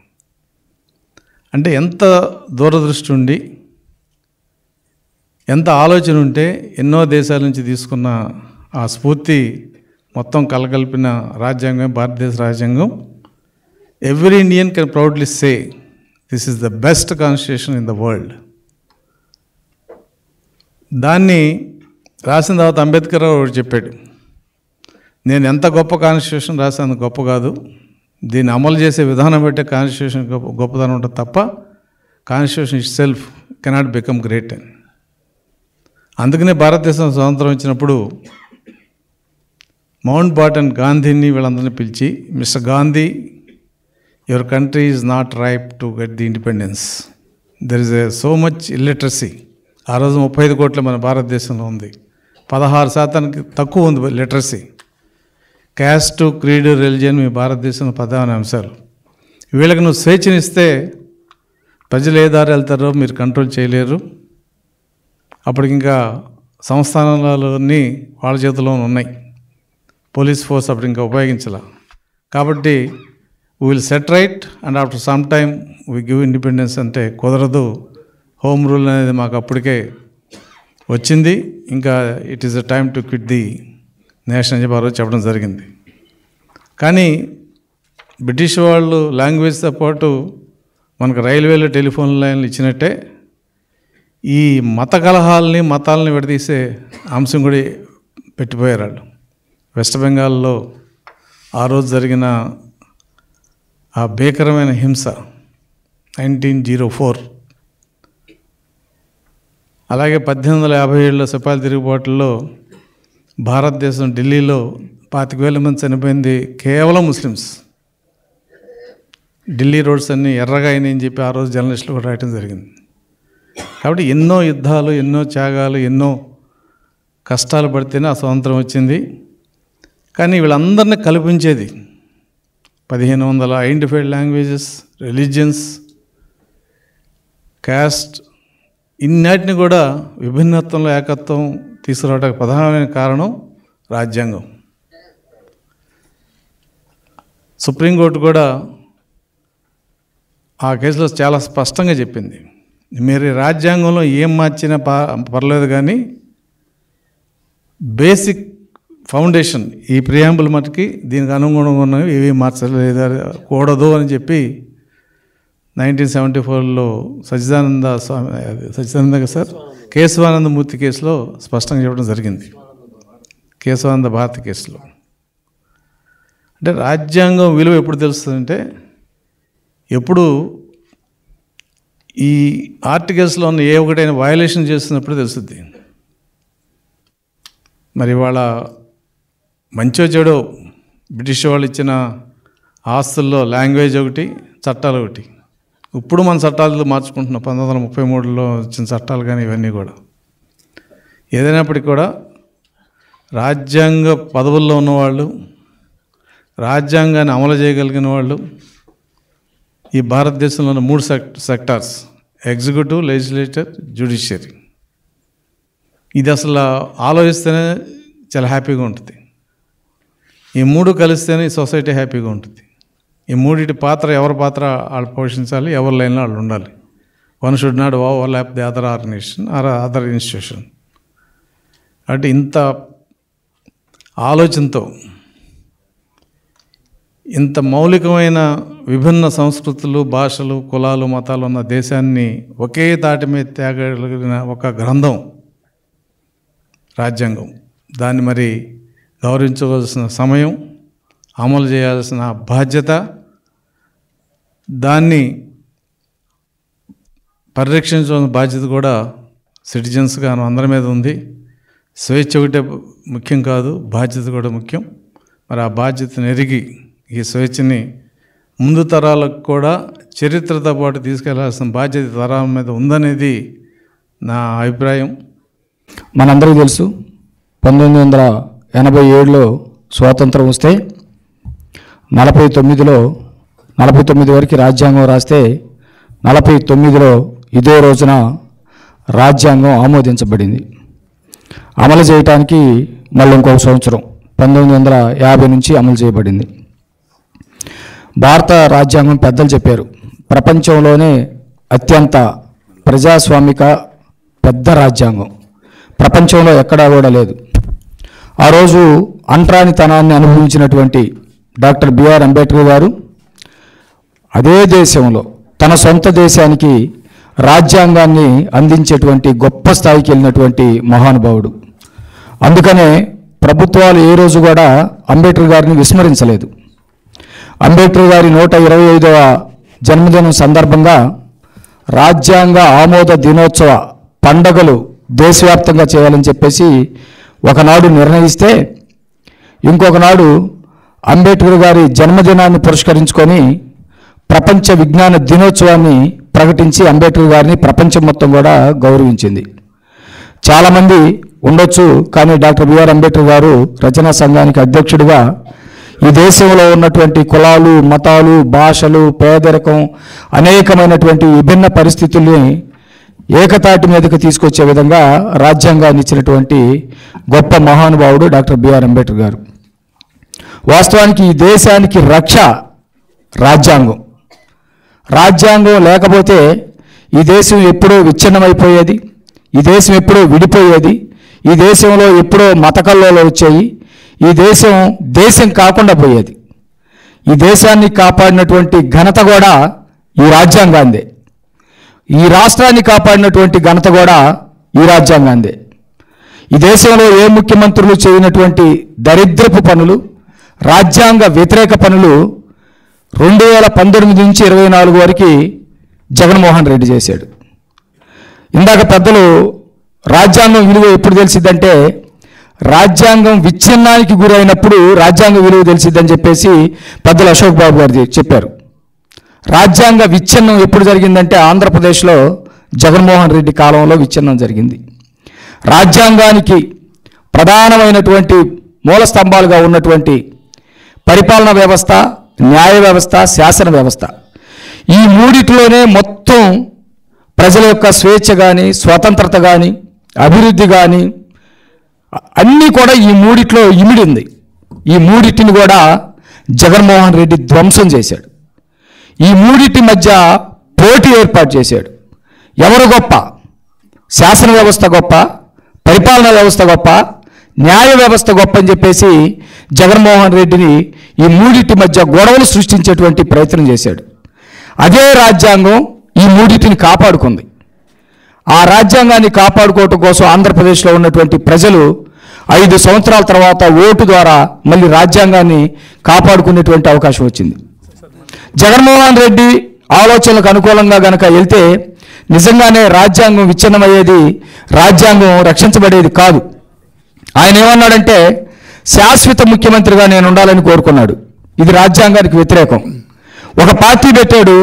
అంటే ఎంత దూరదృష్టి ఉండి, ఎంత ఆలోచన ఉంటే ఎన్నో దేశాల నుంచి తీసుకున్న ఆ స్ఫూర్తి మొత్తం కలగలిపిన రాజ్యాంగం భారతదేశ రాజ్యాంగం. Every Indian can proudly say this is the best constitution in the world. దాన్ని రాసిన తర్వాత అంబేద్కర్ ఒకటి చెప్పాడు, నేను ఎంత గొప్ప కాన్స్టిట్యూషన్ రాస్తే అంత గొప్ప కాదు, దీన్ని అమలు చేసే విధానం బట్టే కాన్స్టిట్యూషన్ గొప్పదనం ఉంటుంది తప్ప constitution it self cannot become great అని. అందుకనే భారతదేశం స్వాతంత్రం ఇచ్చినప్పుడు మౌంట్ బాటన్ గాంధీని వీళ్ళందరినీ పిలిచి, mister Gandhi, your country is not ripe to get the independence, there is so much illiteracy. ఆ రోజు 35 కోట్ల మన భారతదేశంలో ఉంది, 16% తక్కువ ఉంది లిటరసీ. క్యాస్ట్, క్రీడ్, రిలిజియన్ మీ భారతదేశంలో ప్రధాన అంశాలు. వీళ్ళకి నువ్వు స్వేచ్ఛనిస్తే ప్రజలు ఏ దారి వెళ్తారో మీరు కంట్రోల్ చేయలేరు. అప్పటికి ఇంకా సంస్థానాలన్నీ వాళ్ళ చేతిలో ఉన్నాయి, పోలీస్ ఫోర్స్ అప్పుడు ఇంకా ఉపయోగించాల. కాబట్టి we will set right and after some time we give independence అంటే కుదరదు, హోమ్ రూల్ అనేది మాకు అప్పటికే వచ్చింది, ఇంకా it is a time to quit the nation అని చెప్పి ఆ రోజు చెప్పడం జరిగింది. కానీ బ్రిటిష్ వాళ్ళు లాంగ్వేజ్తో పాటు మనకు రైల్వేలో టెలిఫోన్ లైన్లు ఇచ్చినట్టే ఈ మత కలహాలని, మతాలని విడదీసే అంశం కూడా పెట్టిపోయారు వాళ్ళు. వెస్ట్ బెంగాల్లో ఆ రోజు జరిగిన ఆ భీకరమైన హింస 1904, అలాగే 1857లో సిపాయిల తిరుగుబాటులో భారతదేశం ఢిల్లీలో 25,000 మంది చనిపోయింది కేవలం ముస్లిమ్స్. ఢిల్లీ రోడ్స్ అన్నీ ఎర్రగా అయినాయని చెప్పి ఆ రోజు జర్నలిస్టులు కూడా రాయటం జరిగింది. కాబట్టి ఎన్నో యుద్ధాలు, ఎన్నో త్యాగాలు, ఎన్నో కష్టాలు పడితేనే ఆ స్వాతంత్రం వచ్చింది. కానీ వీళ్ళందరినీ కల్పించేది 1500 ఐడెంటిఫైడ్ లాంగ్వేజెస్, రిలీజియన్స్, క్యాస్ట్, ఇన్నిటిని కూడా విభిన్నత్వంలో ఏకత్వం తీసుకురావడానికి ప్రధానమైన కారణం రాజ్యాంగం. సుప్రీంకోర్టు కూడా ఆ కేసులో చాలా స్పష్టంగా చెప్పింది, మీరు రాజ్యాంగంలో ఏం మార్చినా పర్లేదు, కానీ బేసిక్ ఫౌండేషన్ ఈ ప్రియాంబుల్ మటుకి దీనికి అనుగుణంగా ఉన్నవి ఏవి మార్చలేదు కూడదు అని చెప్పి 1974లో కేశవానంద మూర్తి కేసులో స్పష్టంగా చెప్పడం జరిగింది. కేశవానంద భారతి కేసులో అంటే రాజ్యాంగం విలువ ఎప్పుడు తెలుస్తుందంటే ఎప్పుడు ఈ ఆర్టికల్స్లో ఉన్న ఏ ఒకటైనా వయలేషన్ చేస్తున్నప్పుడు తెలుస్తుంది. మరి వాళ్ళ మంచో చెడో బ్రిటిష్ వాళ్ళు ఇచ్చిన ఆస్తుల్లో లాంగ్వేజ్ ఒకటి, చట్టాలు ఒకటి. ఇప్పుడు మన చట్టాలు మార్చుకుంటున్నాం, 1933లో వచ్చిన చట్టాలు కానీ ఇవన్నీ కూడా. ఏదైనప్పటికీ కూడా రాజ్యాంగ పదవుల్లో ఉన్నవాళ్ళు, రాజ్యాంగాన్ని అమలు చేయగలిగిన వాళ్ళు ఈ భారతదేశంలో ఉన్న 3 సెక్టార్స్: ఎగ్జిక్యూటివ్, లెజిస్లేచర్, జ్యుడిషియరీ. ఇది అసలు ఆలోచిస్తేనే చాలా హ్యాపీగా ఉంటుంది. ఈ 3 కలిస్తేనే ఈ సొసైటీ హ్యాపీగా ఉంటుంది. ఈ 3 పాత్ర, ఎవరి పాత్ర వాళ్ళు పోషించాలి, ఎవరి లైన్లో వాళ్ళు ఉండాలి. One should not overlap the other organisation or other institution. అంటే ఇంత ఆలోచనతో, ఇంత మౌలికమైన విభిన్న సంస్కృతులు, భాషలు, కులాలు, మతాలు ఉన్న దేశాన్ని ఒకే తాటి మీద తేగలిగిన ఒక గ్రంథం రాజ్యాంగం. దాన్ని మరి గౌరవించవలసిన సమయం, అమలు చేయాల్సిన బాధ్యత, దాన్ని పరిరక్షించవలసిన బాధ్యత కూడా సిటిజన్స్గా అందరి మీద ఉంది. స్వేచ్ఛ ఒకటే ముఖ్యం కాదు, బాధ్యత కూడా ముఖ్యం. మరి ఆ బాధ్యతను ఎరిగి ఈ స్వేచ్ఛని ముందు తరాలకు కూడా చరిత్రతో పాటు తీసుకెళ్లాల్సిన బాధ్యత తరాల మీద ఉందనేది నా అభిప్రాయం. మనందరికీ తెలుసు 1987లో స్వాతంత్రం వస్తే 49 వరకు రాజ్యాంగం రాస్తే 49లో ఇదే రోజున రాజ్యాంగం ఆమోదించబడింది. అమలు చేయడానికి మళ్ళీ ఇంకొక సంవత్సరం 1950 నుంచి అమలు చేయబడింది. భారత రాజ్యాంగం పెద్దలు చెప్పారు, ప్రపంచంలోనే అత్యంత ప్రజాస్వామిక పెద్ద రాజ్యాంగం ప్రపంచంలో ఎక్కడా కూడా లేదు. ఆ రోజు అంటరానితనాన్ని అనుభవించినటువంటి డాక్టర్ బిఆర్ అంబేద్కర్ గారు అదే దేశంలో తన సొంత దేశానికి రాజ్యాంగాన్ని అందించేటువంటి గొప్ప స్థాయికి వెళ్ళినటువంటి మహానుభావుడు. అందుకనే ప్రభుత్వాలు ఏ రోజు కూడా అంబేద్కర్ గారిని విస్మరించలేదు. అంబేద్కర్ గారి 125వ జన్మదినం సందర్భంగా రాజ్యాంగ ఆమోద దినోత్సవ పండగలు దేశవ్యాప్తంగా చేయాలని చెప్పేసి ఒకనాడు నిర్ణయిస్తే, ఇంకొకనాడు అంబేద్కర్ గారి జన్మదినాన్ని పురస్కరించుకొని ప్రపంచ విజ్ఞాన దినోత్సవాన్ని ప్రకటించి అంబేద్కర్ గారిని ప్రపంచం మొత్తం కూడా గౌరవించింది. చాలామంది ఉండొచ్చు, కానీ డాక్టర్ బిఆర్ అంబేద్కర్ గారు రచనా సంఘానికి అధ్యక్షుడిగా ఈ దేశంలో ఉన్నటువంటి కులాలు, మతాలు, భాషలు, పేదరికం, అనేకమైనటువంటి విభిన్న పరిస్థితుల్ని ఏకతాటి మీదకి తీసుకొచ్చే విధంగా రాజ్యాంగాన్ని ఇచ్చినటువంటి గొప్ప మహానుభావుడు డాక్టర్ బిఆర్ అంబేద్కర్ గారు. వాస్తవానికి ఈ దేశానికి రక్ష రాజ్యాంగం. రాజ్యాంగం లేకపోతే ఈ దేశం ఎప్పుడో విచ్ఛిన్నమైపోయేది, ఈ దేశం ఎప్పుడో విడిపోయేది, ఈ దేశంలో ఎప్పుడో మతకల్లోలు వచ్చాయి, ఈ దేశం దేశం కాకుండా పోయేది. ఈ దేశాన్ని కాపాడినటువంటి ఘనత కూడా ఈ రాజ్యాంగాందే. ఈ రాష్ట్రాన్ని కాపాడినటువంటి ఘనత కూడా ఈ రాజ్యాంగాందే. ఈ దేశంలో ఏ ముఖ్యమంత్రులు చేయనటువంటి దరిద్రపు పనులు, రాజ్యాంగ వ్యతిరేక పనులు 2019 నుంచి 24 వరకు జగన్మోహన్ రెడ్డి చేశాడు. ఇందాక పెద్దలు రాజ్యాంగం విలువ ఎప్పుడు తెలిసిద్దంటే, రాజ్యాంగం విచ్ఛిన్నానికి గురైనప్పుడు రాజ్యాంగ విలువ తెలిసిద్దని చెప్పేసి పెద్దలు అశోక్ బాబు గారు చెప్పారు. రాజ్యాంగ విచ్ఛిన్నం ఎప్పుడు జరిగిందంటే ఆంధ్రప్రదేశ్లో జగన్మోహన్ రెడ్డి కాలంలో విచ్ఛిన్నం జరిగింది. రాజ్యాంగానికి ప్రధానమైనటువంటి మూల స్తంభాలుగా ఉన్నటువంటి పరిపాలనా వ్యవస్థ, న్యాయ వ్యవస్థ, శాసన వ్యవస్థ, ఈ మూడిటిలోనే మొత్తం ప్రజల యొక్క స్వేచ్ఛ కానీ, స్వతంత్రత కానీ, అభివృద్ధి కానీ అన్నీ కూడా ఈ మూడిట్లో ఇమిడి ఉంది. ఈ మూడిటిని కూడా జగన్మోహన్ రెడ్డి ధ్వంసం చేశాడు. ఈ మూడిటి మధ్య పోటీ ఏర్పాటు చేశాడు. ఎవరు గొప్ప? శాసన వ్యవస్థ గొప్ప, పరిపాలనా వ్యవస్థ గొప్ప, న్యాయ వ్యవస్థ గొప్ప అని చెప్పేసి జగన్మోహన్ రెడ్డిని ఈ మూడిటి మధ్య గొడవలు సృష్టించేటువంటి ప్రయత్నం చేశాడు. అదే రాజ్యాంగం ఈ మూడిటిని కాపాడుకుంది. ఆ రాజ్యాంగాన్ని కాపాడుకోవటం కోసం ఆంధ్రప్రదేశ్లో ఉన్నటువంటి ప్రజలు 5 సంవత్సరాల తర్వాత ఓటు ద్వారా మళ్ళీ రాజ్యాంగాన్ని కాపాడుకునేటువంటి అవకాశం వచ్చింది. జగన్మోహన్ రెడ్డి ఆలోచనలకు అనుకూలంగా గనక వెళ్తే నిజంగానే రాజ్యాంగం విచ్ఛిన్నమయ్యేది, రాజ్యాంగం రక్షించబడేది కాదు. ఆయన ఏమన్నాడంటే, శాశ్వత ముఖ్యమంత్రిగా నేను ఉండాలని కోరుకున్నాడు. ఇది రాజ్యాంగానికి వ్యతిరేకం. ఒక పార్టీ పెట్టాడు,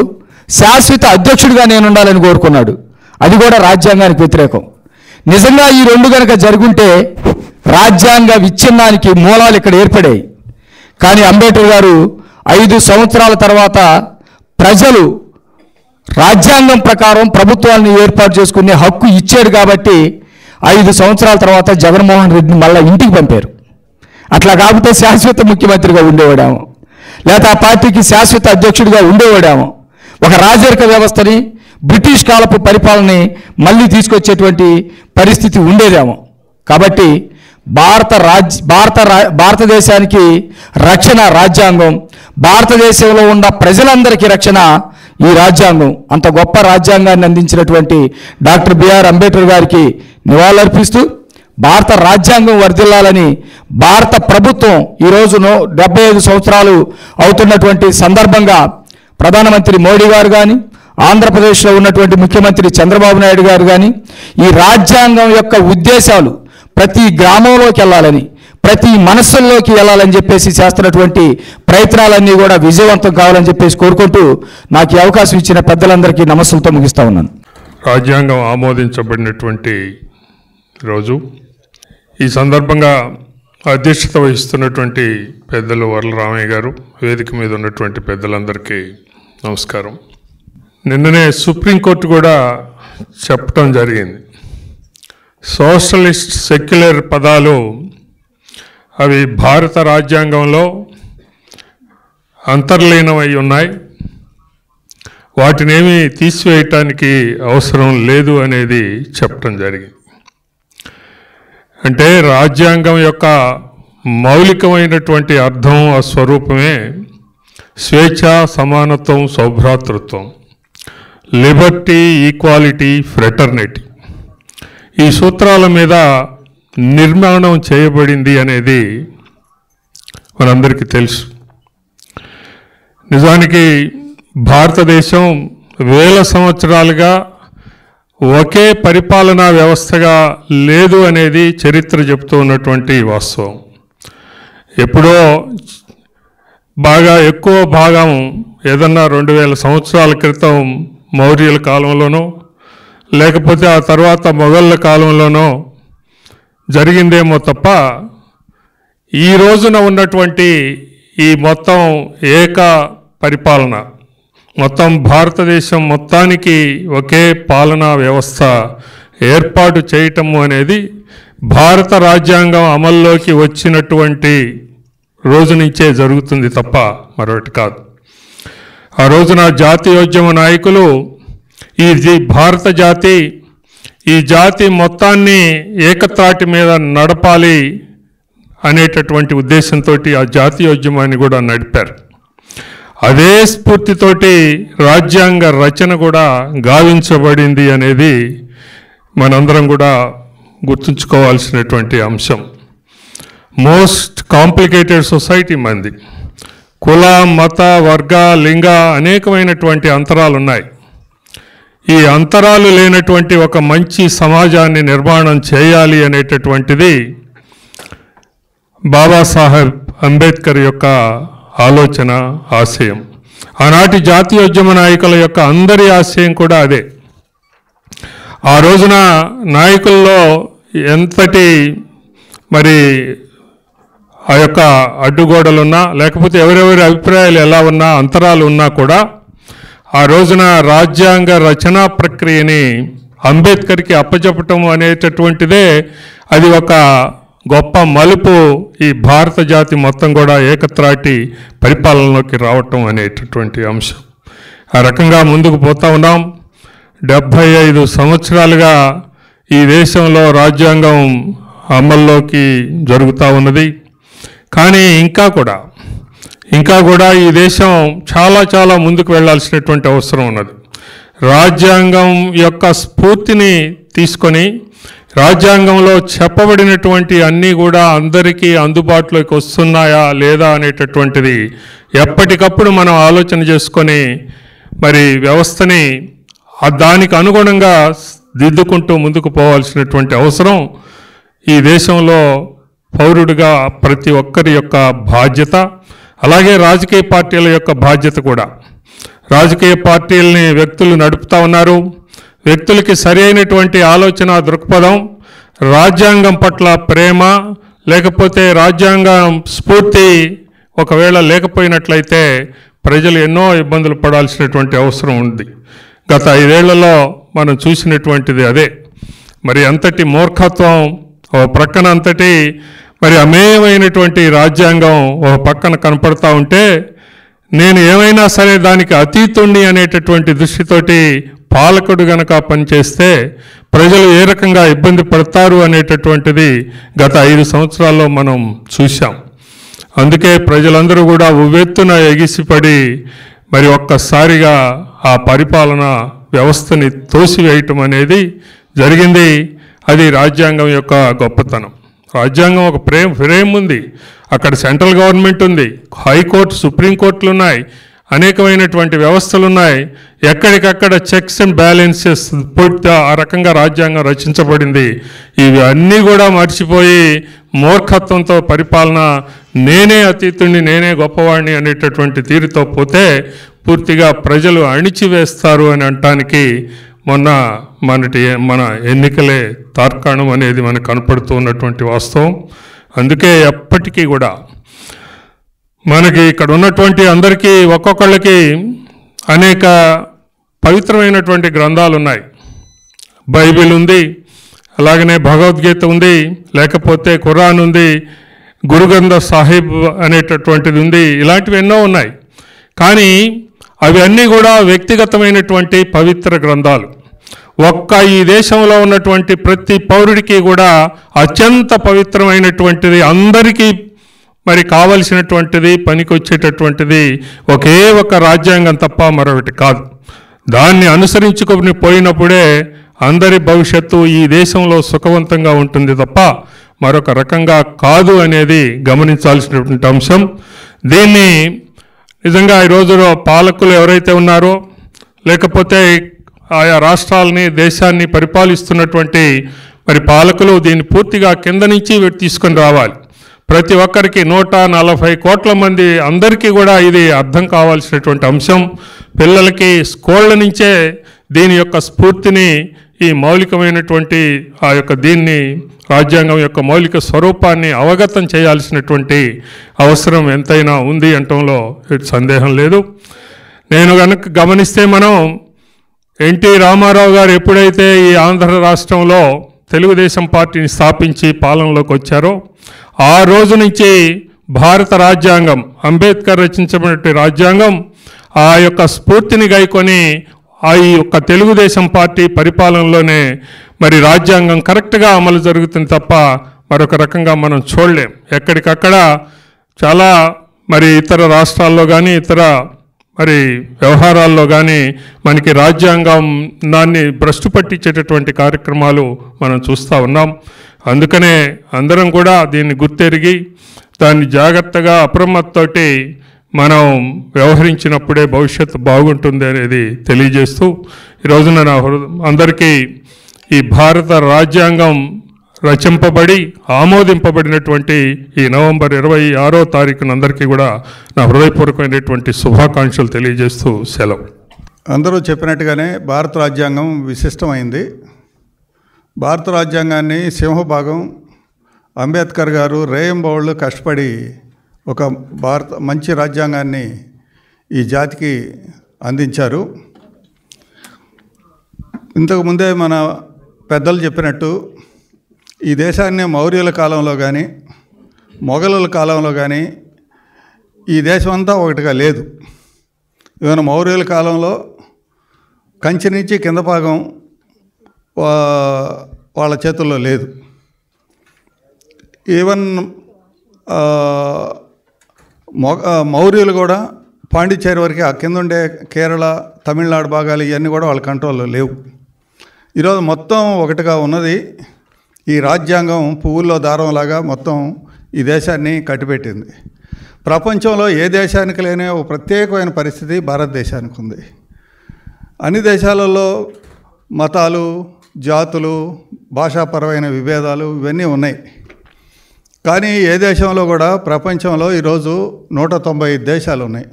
శాశ్వత అధ్యక్షుడిగా నేను ఉండాలని కోరుకున్నాడు. అది కూడా రాజ్యాంగానికి వ్యతిరేకం. నిజంగా ఈ రెండు కనుక జరుగుంటే రాజ్యాంగ విచ్ఛిన్నానికి మూలాలు ఇక్కడ ఏర్పడాయి. కానీ అంబేద్కర్ గారు 5 సంవత్సరాల తర్వాత ప్రజలు రాజ్యాంగం ప్రకారం ప్రభుత్వాన్ని ఏర్పాటు చేసుకునే హక్కు ఇచ్చాడు కాబట్టి 5 సంవత్సరాల తర్వాత జగన్మోహన్ రెడ్డిని మళ్ళీ ఇంటికి పంపారు. అట్లా కాకపోతే శాశ్వత ముఖ్యమంత్రిగా ఉండేవాడేమో, లేదా ఆ పార్టీకి శాశ్వత అధ్యక్షుడిగా ఉండేవాడేమో. ఒక రాజరిక వ్యవస్థని, బ్రిటిష్ కాలపు పరిపాలనని మళ్ళీ తీసుకొచ్చేటువంటి పరిస్థితి ఉండేదేమో. కాబట్టి భారతదేశానికి రక్షణ రాజ్యాంగం, భారతదేశంలో ఉన్న ప్రజలందరికీ రక్షణ ఈ రాజ్యాంగం. అంత గొప్ప రాజ్యాంగాన్ని అందించినటువంటి డాక్టర్ బిఆర్ అంబేద్కర్ గారికి నివాళులర్పిస్తూ భారత రాజ్యాంగం వర్ధిల్లాలని భారత ప్రభుత్వం ఈరోజు 75 సంవత్సరాలు అవుతున్నటువంటి సందర్భంగా ప్రధానమంత్రి మోడీ గారు కానీ, ఆంధ్రప్రదేశ్లో ఉన్నటువంటి ముఖ్యమంత్రి చంద్రబాబు నాయుడు గారు కానీ ఈ రాజ్యాంగం యొక్క ఉద్దేశాలు ప్రతి గ్రామంలోకి వెళ్ళాలని, ప్రతి మనస్సుల్లోకి వెళ్ళాలని చెప్పేసి చేస్తున్నటువంటి ప్రయత్నాలన్నీ కూడా విజయవంతం కావాలని చెప్పేసి కోరుకుంటూ నాకు ఈ అవకాశం ఇచ్చిన పెద్దలందరికీ నమస్సులతో ముగిస్తా ఉన్నాను. రాజ్యాంగం ఆమోదించబడినటువంటి రోజు, ఈ సందర్భంగా అధ్యక్షత వహిస్తున్నటువంటి పెద్దలు వరలరామయ్య గారు, వేదిక మీద ఉన్నటువంటి పెద్దలందరికీ నమస్కారం. నిన్ననే సుప్రీంకోర్టు కూడా చెప్పడం జరిగింది, సోషలిస్ట్ సెక్యులర్ పదాలు అవి భారత రాజ్యాంగంలో అంతర్లీనమై ఉన్నాయి, వాటినేమీ తీసివేయటానికి అవసరం లేదు అనేది చెప్పడం జరిగింది. అంటే రాజ్యాంగం యొక్క మౌలికమైనటువంటి అర్థం, ఆ స్వరూపమే స్వేచ్ఛ, సమానత్వం, సౌభ్రాతృత్వం, లిబర్టీ, ఈక్వాలిటీ, ఫ్రెటర్నిటీ. ఈ సూత్రాల మీద నిర్మాణం చేయబడింది అనేది మనందరికీ తెలుసు. నిజానికి భారతదేశం వేల సంవత్సరాలుగా ఒకే పరిపాలనా వ్యవస్థగా లేదు అనేది చరిత్ర చెబుతూ ఉన్నటువంటి వాస్తవం. ఎప్పుడో బాగా ఎక్కువ భాగం ఏదన్నా 2000 సంవత్సరాల క్రితం మౌర్యుల కాలంలోనో లేకపోతే ఆ తర్వాత మొఘళ్ళ కాలంలోనో జరిగిందేమో తప్ప ఈ రోజున ఉన్నటువంటి ఈ మొత్తం ఏక పరిపాలన, మొత్తం భారతదేశం మొత్తానికి ఒకే పాలనా వ్యవస్థ ఏర్పాటు చేయటము అనేది భారత రాజ్యాంగం అమల్లోకి వచ్చినటువంటి రోజు నుంచే జరుగుతుంది తప్ప మరొకటి కాదు. ఆ రోజున జాతీయోద్యమ నాయకులు ఈ జాతి మొత్తాన్ని ఏకత్రాటి మీద నడపాలి అనేటటువంటి ఉద్దేశంతో ఆ జాతీయోద్యమాన్ని కూడా నడిపారు. అదే స్ఫూర్తితోటి రాజ్యాంగ రచన కూడా గావించబడింది అనేది మనందరం కూడా గుర్తుంచుకోవాల్సినటువంటి అంశం. మోస్ట్ కాంప్లికేటెడ్ సొసైటీ మంది. కుల, మత, వర్గ, లింగ అనేకమైనటువంటి అంతరాలు ఉన్నాయి. ఈ అంతరాలు లేనటువంటి ఒక మంచి సమాజాన్ని నిర్మాణం చేయాలి అనేటటువంటిది బాబాసాహెబ్ అంబేద్కర్ యొక్క ఆలోచన, ఆశయం. ఆనాటి జాతీయోద్యమ నాయకుల యొక్క అందరి ఆశయం కూడా అదే. ఆ రోజున నాయకుల్లో ఎంతటి మరి ఆ యొక్క అడ్డుగోడలున్నా లేకపోతే ఎవరెవరి అభిప్రాయాలు ఎలా ఉన్నా, అంతరాలు ఉన్నా కూడా ఆ రోజున రాజ్యాంగ రచనా ప్రక్రియని అంబేద్కర్కి అప్పచెప్పటం అనేటటువంటిదే అది ఒక గొప్ప మలుపు. ఈ భారత జాతి మొత్తం కూడా ఏకత్రాటి పరిపాలనలోకి రావటం అనేటటువంటి అంశం. ఆ రకంగా ముందుకు పోతా ఉన్నాం. 75 సంవత్సరాలుగా ఈ దేశంలో రాజ్యాంగం అమల్లోకి జరుగుతూ ఉన్నది. కానీ ఇంకా కూడా ఈ దేశం చాలా ముందుకు వెళ్ళాల్సినటువంటి అవసరం ఉన్నది. రాజ్యాంగం యొక్క స్ఫూర్తిని తీసుకొని రాజ్యాంగంలో చెప్పబడినటువంటి అన్నీ కూడా అందరికీ అందుబాటులోకి వస్తున్నాయా లేదా అనేటటువంటిది ఎప్పటికప్పుడు మనం ఆలోచన చేసుకొని మరి వ్యవస్థని దానికి అనుగుణంగా దిద్దుకుంటూ ముందుకు పోవాల్సినటువంటి అవసరం ఈ దేశంలో పౌరుడిగా ప్రతి ఒక్కరి యొక్క బాధ్యత. అలాగే రాజకీయ పార్టీల యొక్క బాధ్యత కూడా. రాజకీయ పార్టీలని వ్యక్తులు నడుపుతూ ఉన్నారు. వ్యక్తులకి సరైనటువంటి ఆలోచన, దృక్పథం, రాజ్యాంగం పట్ల ప్రేమ లేకపోతే రాజ్యాంగం స్ఫూర్తి ఒకవేళ లేకపోయినట్లయితే ప్రజలు ఎన్నో ఇబ్బందులు పడాల్సినటువంటి అవసరం ఉంది. గత 5 ఏళ్లలో మనం చూసినటువంటిది అదే. మరి అంతటి మూర్ఖత్వం ఓ ప్రక్కన, అంతటి మరి అమేయమైనటువంటి రాజ్యాంగం ఓ పక్కన కనపడతా ఉంటే నేను ఏమైనా సరే దానికి అతీతుణ్ణి అనేటటువంటి దృష్టితోటి పాలకుడు గనక పనిచేస్తే ప్రజలు ఏ రకంగా ఇబ్బంది పడతారు అనేటటువంటిది గత 5 సంవత్సరాల్లో మనం చూసాం. అందుకే ప్రజలందరూ కూడా ఉవ్వెత్తున ఎగిసిపడి మరి ఒక్కసారిగా ఆ పరిపాలన వ్యవస్థని తోసివేయటం అనేది జరిగింది. అది రాజ్యాంగం యొక్క గొప్పతనం. రాజ్యాంగం ఒక ఫ్రేమ్ ఉంది. అక్కడ సెంట్రల్ గవర్నమెంట్ ఉంది, హైకోర్టు, సుప్రీంకోర్టులు ఉన్నాయి, అనేకమైనటువంటి వ్యవస్థలు ఉన్నాయి. ఎక్కడికక్కడ చెక్స్ అండ్ బ్యాలెన్సెస్ ఆ రకంగా రాజ్యాంగం రచించబడింది. ఇవి అన్నీ కూడా మర్చిపోయి మూర్ఖత్వంతో పరిపాలన, నేనే అతీతుణ్ణి, నేనే గొప్పవాడిని అనేటటువంటి తీరుతో పోతే పూర్తిగా ప్రజలు అణిచివేస్తారు అని అనటానికి మన ఎన్నికలే తార్కాణం అనేది మనకు కనపడుతూ ఉన్నటువంటి వాస్తవం. అందుకే ఎప్పటికీ కూడా మనకి ఇక్కడ ఉన్నటువంటి అందరికీ ఒక్కొక్కళ్ళకి అనేక పవిత్రమైనటువంటి గ్రంథాలు ఉన్నాయి. బైబిల్ ఉంది, అలాగనే భగవద్గీత ఉంది, లేకపోతే ఖురాన్ ఉంది, గురు గ్రంథ సాహిబ్ అనేటటువంటిది ఉంది. ఇలాంటివి ఎన్నో ఉన్నాయి. కానీ అవి అన్నీ కూడా వ్యక్తిగతమైనటువంటి పవిత్ర గ్రంథాలు. ఈ దేశంలో ఉన్నటువంటి ప్రతి పౌరుడికి కూడా అత్యంత పవిత్రమైనటువంటిది, అందరికీ మరి కావలసినటువంటిది, పనికొచ్చేటటువంటిది ఒకే ఒక రాజ్యాంగం తప్ప మరొకటి కాదు. దాన్ని అనుసరించుకొని పోయినప్పుడే అందరి భవిష్యత్తు ఈ దేశంలో సుఖవంతంగా ఉంటుంది తప్ప మరొక రకంగా కాదు అనేది గమనించాల్సినటువంటి అంశం. దీన్ని నిజంగా ఈ రోజులో పాలకులు ఎవరైతే ఉన్నారో, లేకపోతే ఆయా రాష్ట్రాలని దేశాన్ని పరిపాలిస్తున్నటువంటి మరి పాలకులు దీన్ని పూర్తిగా కింద నుంచి తీసుకొని రావాలి. ప్రతి ఒక్కరికి 140 కోట్ల మంది అందరికీ కూడా ఇది అర్థం కావాల్సినటువంటి అంశం. పిల్లలకి స్కూళ్ళ నుంచే దీని యొక్క స్ఫూర్తిని, ఈ మౌలికమైనటువంటి ఆ యొక్క దీన్ని రాజ్యాంగం యొక్క మౌలిక స్వరూపాన్ని అవగతం చేయాల్సినటువంటి అవసరం ఎంతైనా ఉంది అనటంలో సందేహం లేదు. నేను కనుక గమనిస్తే మనం ఎన్టీ రామారావు గారు ఎప్పుడైతే ఈ ఆంధ్ర రాష్ట్రంలో తెలుగుదేశం పార్టీని స్థాపించి పాలనలోకి వచ్చారో ఆ రోజు నుంచి భారత రాజ్యాంగం, అంబేద్కర్ రచించబడిన రాజ్యాంగం ఆ యొక్క స్ఫూర్తిని గైకొని ఈ యొక్క తెలుగుదేశం పార్టీ పరిపాలనలోనే మరి రాజ్యాంగం కరెక్ట్గా అమలు జరుగుతుంది తప్ప మరొక రకంగా మనం చూడలేం. ఎక్కడికక్కడ చాలా మరి ఇతర రాష్ట్రాల్లో కానీ ఇతర మరి వ్యవహారాల్లో కానీ మనకి రాజ్యాంగం దాన్ని భ్రష్టు పట్టించేటటువంటి కార్యక్రమాలు మనం చూస్తూ ఉన్నాం. అందుకనే అందరం కూడా దీన్ని గుర్తెరిగి దాన్ని జాగ్రత్తగా అప్రమత్తతోటి మనం వ్యవహరించినప్పుడే భవిష్యత్తు బాగుంటుంది అనేది తెలియజేస్తూ ఈ రోజున అందరికీ ఈ భారత రాజ్యాంగం రచింపబడి ఆమోదింపబడినటువంటి ఈ నవంబర్ 26వ తారీఖున అందరికీ కూడా నా హృదయపూర్వకమైనటువంటి శుభాకాంక్షలు తెలియజేస్తూ సెలవు. అందరూ చెప్పినట్టుగానే భారత రాజ్యాంగం విశిష్టమైంది. భారత రాజ్యాంగాన్ని సింహభాగం అంబేద్కర్ గారు రేయింబవళ్ళు కష్టపడి ఒక మంచి రాజ్యాంగాన్ని ఈ జాతికి అందించారు. ఇంతకుముందే మన పెద్దలు చెప్పినట్టు ఈ దేశాన్ని మౌర్యుల కాలంలో కానీ మొఘలుల కాలంలో కానీ ఈ దేశం అంతా ఒకటిగా లేదు. ఈవెన్ మౌర్యుల కాలంలో కంచి నుంచి కింద భాగం వాళ్ళ చేతుల్లో లేదు. ఈవెన్ మౌర్యులు కూడా పాండిచ్చేరి వరకు ఆ కింద ఉండే కేరళ, తమిళనాడు భాగాలు ఇవన్నీ కూడా వాళ్ళ కంట్రోల్లో లేవు. ఈరోజు మొత్తం ఒకటిగా ఉన్నది ఈ రాజ్యాంగం పువ్వుల్లో దారంలాగా మొత్తం ఈ దేశాన్ని కట్టిపెట్టింది. ప్రపంచంలో ఏ దేశానికి లేని ఒక ప్రత్యేకమైన పరిస్థితి భారతదేశానికి ఉంది. అన్ని దేశాలలో మతాలు, జాతులు, భాషాపరమైన విభేదాలు ఇవన్నీ ఉన్నాయి. కానీ ఏ దేశంలో కూడా ప్రపంచంలో ఈరోజు 195 దేశాలు ఉన్నాయి.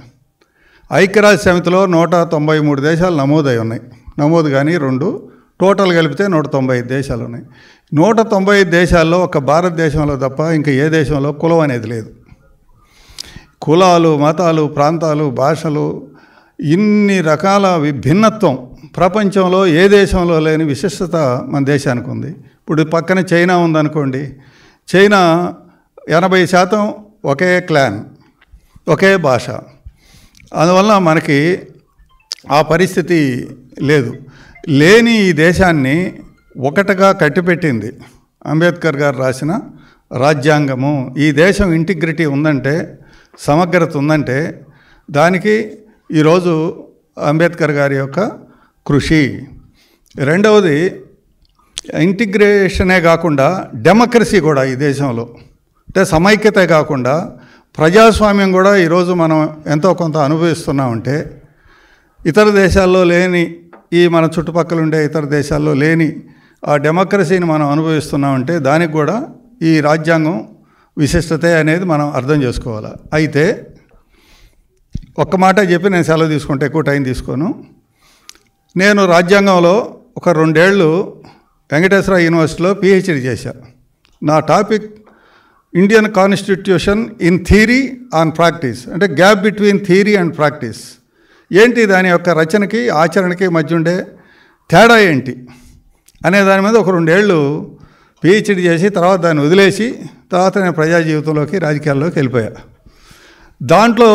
ఐక్యరాజ్య సమితిలో 193 దేశాలు నమోదై ఉన్నాయి. నమోదు కానీ 2 టోటల్ కలిపితే 195 దేశాలు ఉన్నాయి. 195 దేశాల్లో ఒక భారతదేశంలో తప్ప ఇంకా ఏ దేశంలో కులం అనేది లేదు. కులాలు, మతాలు, ప్రాంతాలు, భాషలు, ఇన్ని రకాల భిన్నత్వం ప్రపంచంలో ఏ దేశంలో లేని విశిష్టత మన దేశానికి ఉంది. ఇప్పుడు పక్కన చైనా ఉందనుకోండి, చైనా 80% ఒకే క్లాన్, ఒకే భాష. అందువల్ల మనకి ఆ పరిస్థితి లేదు. లేని ఈ దేశాన్ని ఒకటిగా కట్టిపెట్టింది అంబేద్కర్ గారు రాసిన రాజ్యాంగము. ఈ దేశం ఇంటిగ్రిటీ ఉందంటే, సమగ్రత ఉందంటే దానికి ఈరోజు అంబేద్కర్ గారి యొక్క కృషి. రెండవది ఇంటిగ్రేషనే కాకుండా డెమోక్రసీ కూడా ఈ దేశంలో, అంటే సమైక్యతే కాకుండా ప్రజాస్వామ్యం కూడా ఈరోజు మనం ఎంతో కొంత అనుభవిస్తున్నామంటే, ఇతర దేశాల్లో లేని ఈ మన చుట్టుపక్కల ఉండే ఇతర దేశాల్లో లేని ఆ డెమోక్రసీని మనం అనుభవిస్తున్నామంటే దానికి కూడా ఈ రాజ్యాంగం విశిష్టతే అనేది మనం అర్థం చేసుకోవాలి. అయితే ఒక్క మాట చెప్పి నేను సెలవు తీసుకుంటే ఎక్కువ టైం తీసుకోను. నేను రాజ్యాంగంలో ఒక 2 ఏళ్ళు వెంకటేశ్వర యూనివర్సిటీలో పిహెచ్డి చేశాను. నా topic Indian constitution in theory on practice, అంటే gap between theory and practice. ఏంటి దాని యొక్క రచనకి ఆచరణకి మధ్య ఉండే తేడా ఏంటి అనే దాని మీద ఒక 2 ఏళ్ళు పిహెచ్డి చేసి తర్వాత దాన్ని వదిలేసి తర్వాత నేను ప్రజా జీవితంలోకి, రాజకీయాల్లోకి వెళ్ళిపోయా. దాంట్లో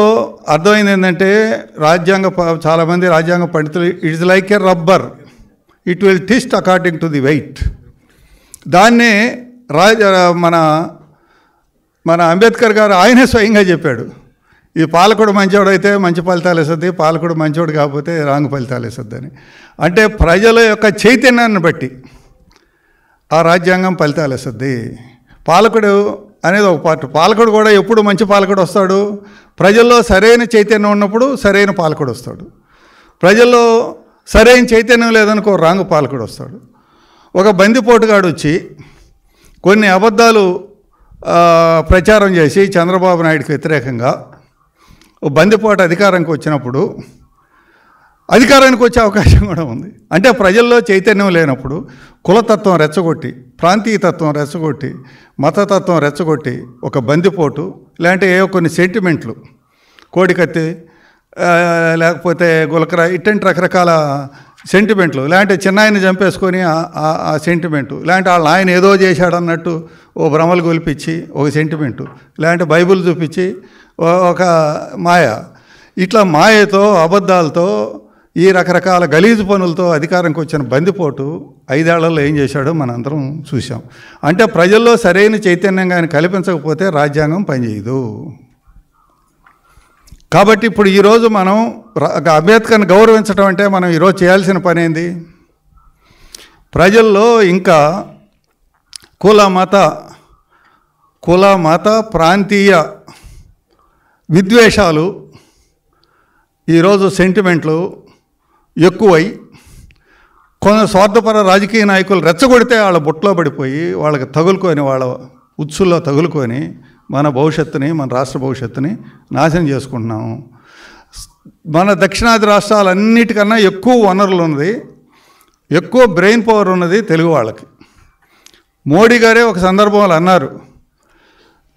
అర్థమైంది ఏంటంటే చాలామంది రాజ్యాంగ పండితులు it's like A rubber, it will twist according to the weight. దాన్నే మన అంబేద్కర్ గారు ఆయనే స్వయంగా చెప్పాడు, ఈ పాలకుడు మంచివాడు అయితే మంచి ఫలితాలు ఇస్తుంది, పాలకుడు మంచివాడు కాకపోతే రాంగ్ ఫలితాలు ఇస్తుందని. అంటే ప్రజల యొక్క చైతన్యాన్ని బట్టి ఆ రాజ్యాంగం ఫలితాలు ఇస్తుంది. పాలకుడు అనేది ఒక పార్ట్. పాలకుడు కూడా ఎప్పుడు మంచి పాలకుడు వస్తాడు? ప్రజల్లో సరైన చైతన్యం ఉన్నప్పుడు సరైన పాలకుడు వస్తాడు. ప్రజల్లో సరైన చైతన్యం లేదనుకో రాంగ్ పాలకుడు వస్తాడు. ఒక బందిపోటుగాడు వచ్చి కొన్ని అబద్ధాలు ప్రచారం చేసి చంద్రబాబు నాయుడుకి వ్యతిరేకంగా బందిపోటు అధికారానికి వచ్చినప్పుడు అధికారానికి వచ్చే అవకాశం కూడా ఉంది. అంటే ప్రజల్లో చైతన్యం లేనప్పుడు కులతత్వం రెచ్చగొట్టి, ప్రాంతీయతత్వం రెచ్చగొట్టి, మతతత్వం రెచ్చగొట్టి ఒక బందిపోటు ఇలాంటి కొన్ని సెంటిమెంట్లు, కోడికత్తి లేకపోతే గులకర ఇట్లాంటి రకరకాల సెంటిమెంట్లు, ఇలాంటి చిన్నాయన్ని చంపేసుకొని ఆ సెంటిమెంటు, ఇలాంటి వాళ్ళ ఆయన ఏదో చేశాడన్నట్టు ఓ భ్రమలు గొలిపించి ఒక సెంటిమెంటు, ఇలాంటి బైబిల్ చూపించి ఒక మాయ, ఇట్లా మాయతో అబద్ధాలతో ఈ రకరకాల గలీజు పనులతో అధికారంకి వచ్చిన బందిపోటు 5 ఏళ్లలో ఏం చేశాడో మనందరం చూసాం. అంటే ప్రజల్లో సరైన చైతన్యం కానీ కల్పించకపోతే రాజ్యాంగం పనిచేయదు. కాబట్టి ఇప్పుడు ఈరోజు మనం అంబేద్కర్ని గౌరవించడం అంటే మనం ఈరోజు చేయాల్సిన పని ఏంది? ప్రజల్లో ఇంకా కుల మత ప్రాంతీయ విద్వేషాలు, ఈరోజు సెంటిమెంట్లు ఎక్కువై కొంత స్వార్థపర రాజకీయ నాయకులు రెచ్చగొడితే వాళ్ళ బుట్టలో పడిపోయి వాళ్ళకి తగులుకొని, వాళ్ళ ఉచ్చుల్లో తగులుకొని మన భవిష్యత్తుని, మన రాష్ట్ర భవిష్యత్తుని నాశనం చేసుకుంటున్నాము. మన దక్షిణాది రాష్ట్రాలన్నిటికన్నా ఎక్కువ వనరులు ఉన్నది, ఎక్కువ బ్రెయిన్ పవర్ ఉన్నది తెలుగు వాళ్ళకి. మోడీ గారే ఒక సందర్భంలో అన్నారు,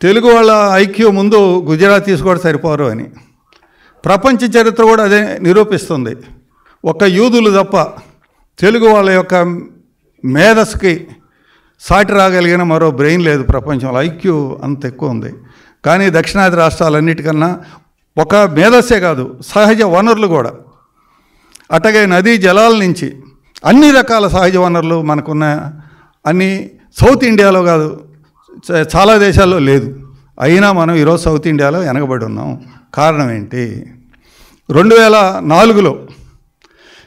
తెలుగు వాళ్ళ ఐక్యూ ముందు గుజరాతీస్ కూడా సరిపోరు అని. ప్రపంచ చరిత్ర కూడా అదే నిరూపిస్తుంది. ఒక యూదులు తప్ప తెలుగు వాళ్ళ యొక్క మేధస్సుకి సాటి రాగలిగిన మరో బ్రెయిన్ లేదు ప్రపంచంలో. ఐక్యూ అంత ఎక్కువ ఉంది. కానీ దక్షిణాది రాష్ట్రాలన్నిటికన్నా ఒక మేధస్సే కాదు, సహజ వనరులు కూడా, అట్లాగే నదీ జలాల నుంచి అన్ని రకాల సహజ వనరులు మనకున్న అన్ని సౌత్ ఇండియాలో కాదు, చాలా దేశాల్లో లేదు. అయినా మనం ఈరోజు సౌత్ ఇండియాలో వెనకబడి ఉన్నాం. కారణం ఏంటి? 2004లో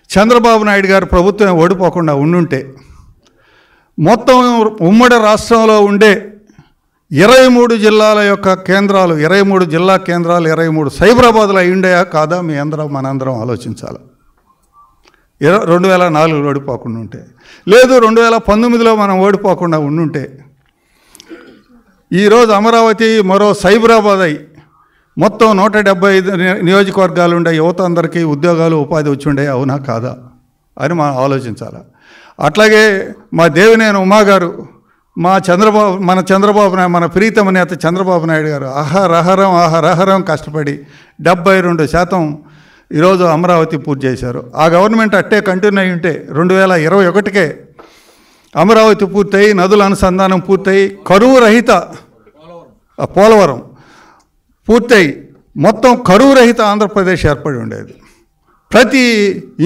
చంద్రబాబు నాయుడు గారు ప్రభుత్వం ఓడిపోకుండా ఉండుంటే మొత్తం ఉమ్మడి రాష్ట్రంలో ఉండే 23 జిల్లాల యొక్క కేంద్రాలు, 23 జిల్లా కేంద్రాలు 23 సైబరాబాద్లో అయి ఉండేయా కాదా? మనందరం ఆలోచించాలి. 2004లో ఓడిపోకుండా ఉంటే, లేదు 2019లో మనం ఓడిపోకుండా ఉండుంటే ఈరోజు అమరావతి మరో సైబరాబాద్ అయి మొత్తం 175 నియోజకవర్గాలు ఉండే యువత అందరికీ ఉద్యోగాలు, ఉపాధి వచ్చి ఉండే, అవునా కాదా అని మనం ఆలోచించాలి. అట్లాగే మా దేవినేని ఉమా గారు, మన మన ప్రీతమ నేత చంద్రబాబు నాయుడు గారు ఆహారహరం కష్టపడి 72% ఈరోజు అమరావతి పూర్తి చేశారు. ఆ గవర్నమెంట్ అట్టే కంటిన్యూ అయి ఉంటే 2021కే అమరావతి పూర్తయి, నదుల అనుసంధానం పూర్తయి, కరువు రహిత పోలవరం పూర్తయి మొత్తం కరువు రహిత ఆంధ్రప్రదేశ్ ఏర్పడి ఉండేది. ప్రతి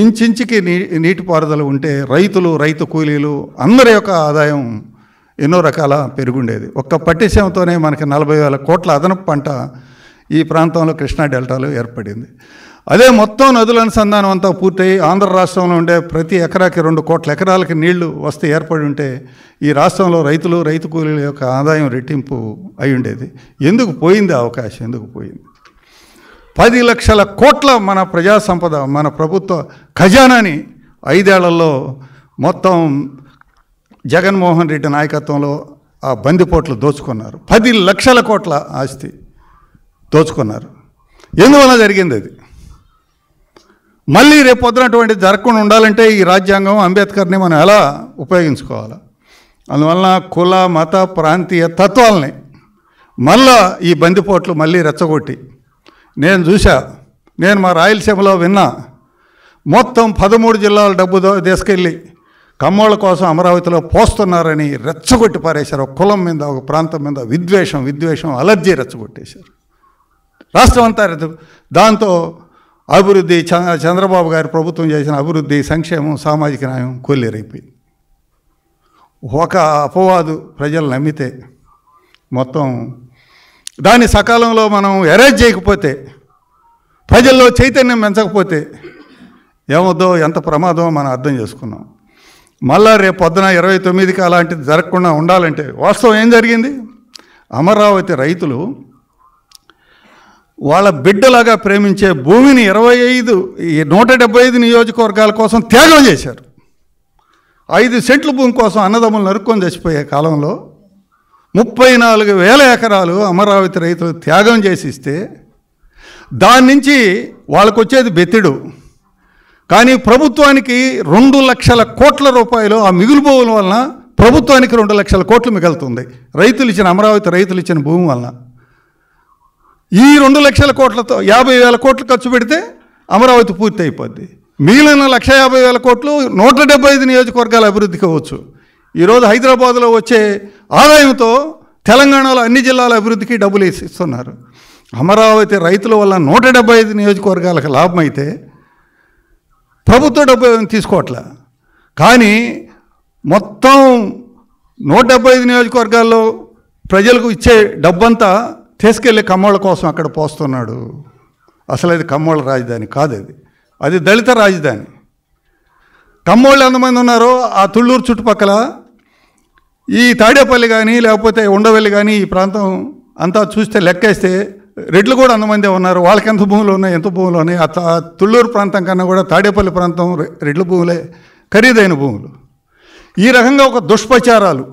ఇంచుకి నీటిపారుదల ఉంటే రైతు కూలీలు అందరి యొక్క ఆదాయం ఎన్నో రకాల పెరుగుండేది. ఒక్క పట్టిసీమతోనే మనకి 40,000 కోట్ల అదనపు పంట ఈ ప్రాంతంలో కృష్ణా డెల్టాలో ఏర్పడింది. అదే మొత్తం నదుల అనుసంధానం అంతా పూర్తయి ఆంధ్ర రాష్ట్రంలో ఉండే ప్రతి ఎకరాకి 2 కోట్ల ఎకరాలకి నీళ్లు వస్తే ఏర్పడి ఉంటే ఈ రాష్ట్రంలో రైతు కూలీల యొక్క ఆదాయం రెట్టింపు అయి ఉండేది. ఎందుకు పోయింది అవకాశం? ఎందుకు పోయింది? 10 లక్షల కోట్ల మన ప్రజా సంపద, మన ప్రభుత్వ ఖజానాని 5 ఏళ్లలో మొత్తం జగన్మోహన్ రెడ్డి నాయకత్వంలో ఆ బందిపోట్లు దోచుకున్నారు. 10 లక్షల కోట్ల ఆస్తి దోచుకున్నారు. ఎందువల్ల జరిగింది అది? మళ్ళీ రేపు పొద్దునటువంటి జరగకుండా ఉండాలంటే ఈ రాజ్యాంగం, అంబేద్కర్ని మనం ఎలా ఉపయోగించుకోవాలి? అందువలన కుల మత ప్రాంతీయ తత్వాలని మళ్ళా ఈ బందిపోట్లు మళ్ళీ రెచ్చగొట్టి, నేను మా రాయలసీమలో విన్నా, మొత్తం 13 జిల్లాల డబ్బు తీసుకెళ్ళి కమ్మోళ్ళ కోసం అమరావతిలో పోస్తున్నారని రెచ్చగొట్టి పారేశారు. ఒక కులం మీద, ఒక ప్రాంతం మీద విద్వేషం అలర్జీ రెచ్చగొట్టేశారు రాష్ట్రం అంతా. దాంతో అభివృద్ధి, చంద్రబాబు గారి ప్రభుత్వం చేసిన అభివృద్ధి, సంక్షేమం, సామాజిక న్యాయం కొల్లేరైపోయింది. ఒక అపవాదు ప్రజలు నమ్మితే మొత్తం దాన్ని సకాలంలో మనం ఎరేజ్ చేయకపోతే, ప్రజల్లో చైతన్యం పెంచకపోతే ఏమవుద్దో, ఎంత ప్రమాదమో మనం అర్థం చేసుకున్నాం. మళ్ళా రేపు పొద్దున 29కి అలాంటిది జరగకుండా ఉండాలంటే వాస్తవం ఏం జరిగింది? అమరావతి రైతులు వాళ్ళ బిడ్డలాగా ప్రేమించే భూమిని 175 నియోజకవర్గాల కోసం త్యాగం చేశారు. 5 సెంట్ల భూమి కోసం అన్నదమ్ములు నరుక్కొని చచ్చిపోయే కాలంలో 34,000 ఎకరాలు అమరావతి రైతులు త్యాగం చేసి ఇస్తే దాని నుంచి వాళ్ళకు వచ్చేది బెత్తిడు. కానీ ప్రభుత్వానికి 2 లక్షల కోట్ల రూపాయలు ఆ మిగులు భూముల వలన ప్రభుత్వానికి 2 లక్షల కోట్లు మిగులుతుంది. అమరావతి రైతులు ఇచ్చిన భూమి వలన ఈ 2 లక్షల కోట్లతో 50,000 కోట్లు ఖర్చు పెడితే అమరావతి పూర్తి అయిపోద్ది. మిగిలిన 150,000 కోట్లు 175 నియోజకవర్గాల అభివృద్ధికి అవ్వచ్చు. ఈరోజు హైదరాబాద్లో వచ్చే ఆదాయంతో తెలంగాణలో అన్ని జిల్లాల అభివృద్ధికి డబ్బులు ఇస్తున్నారు. అమరావతి రైతుల వల్ల 175 నియోజకవర్గాలకు లాభం అయితే ప్రభుత్వ డబ్బు తీసుకోవట్లే. కానీ మొత్తం 175 నియోజకవర్గాల్లో ప్రజలకు ఇచ్చే డబ్బంతా తీసుకెళ్ళి కమ్మోళ్ళ కోసం అక్కడ పోస్తున్నాడు. అసలు అది కమ్మోళ్ళ రాజధాని కాదు, అది దళిత రాజధాని. కమ్మోళ్ళు ఎంతమంది ఉన్నారో ఆ తుళ్ళూరు చుట్టుపక్కల ఈ తాడేపల్లి కానీ లేకపోతే ఉండవల్లి కానీ ఈ ప్రాంతం అంతా చూస్తే లెక్కేస్తే రెడ్లు కూడా అంతమందే ఉన్నారు. వాళ్ళకి ఎంత భూములు ఉన్నాయి, ఎంత భూములు ఉన్నాయి. ఆ తుళ్ళూరు ప్రాంతం కన్నా కూడా తాడేపల్లి ప్రాంతం రెడ్ల భూములే ఖరీదైన భూములు. ఈ రకంగా ఒక దుష్ప్రచారాలు,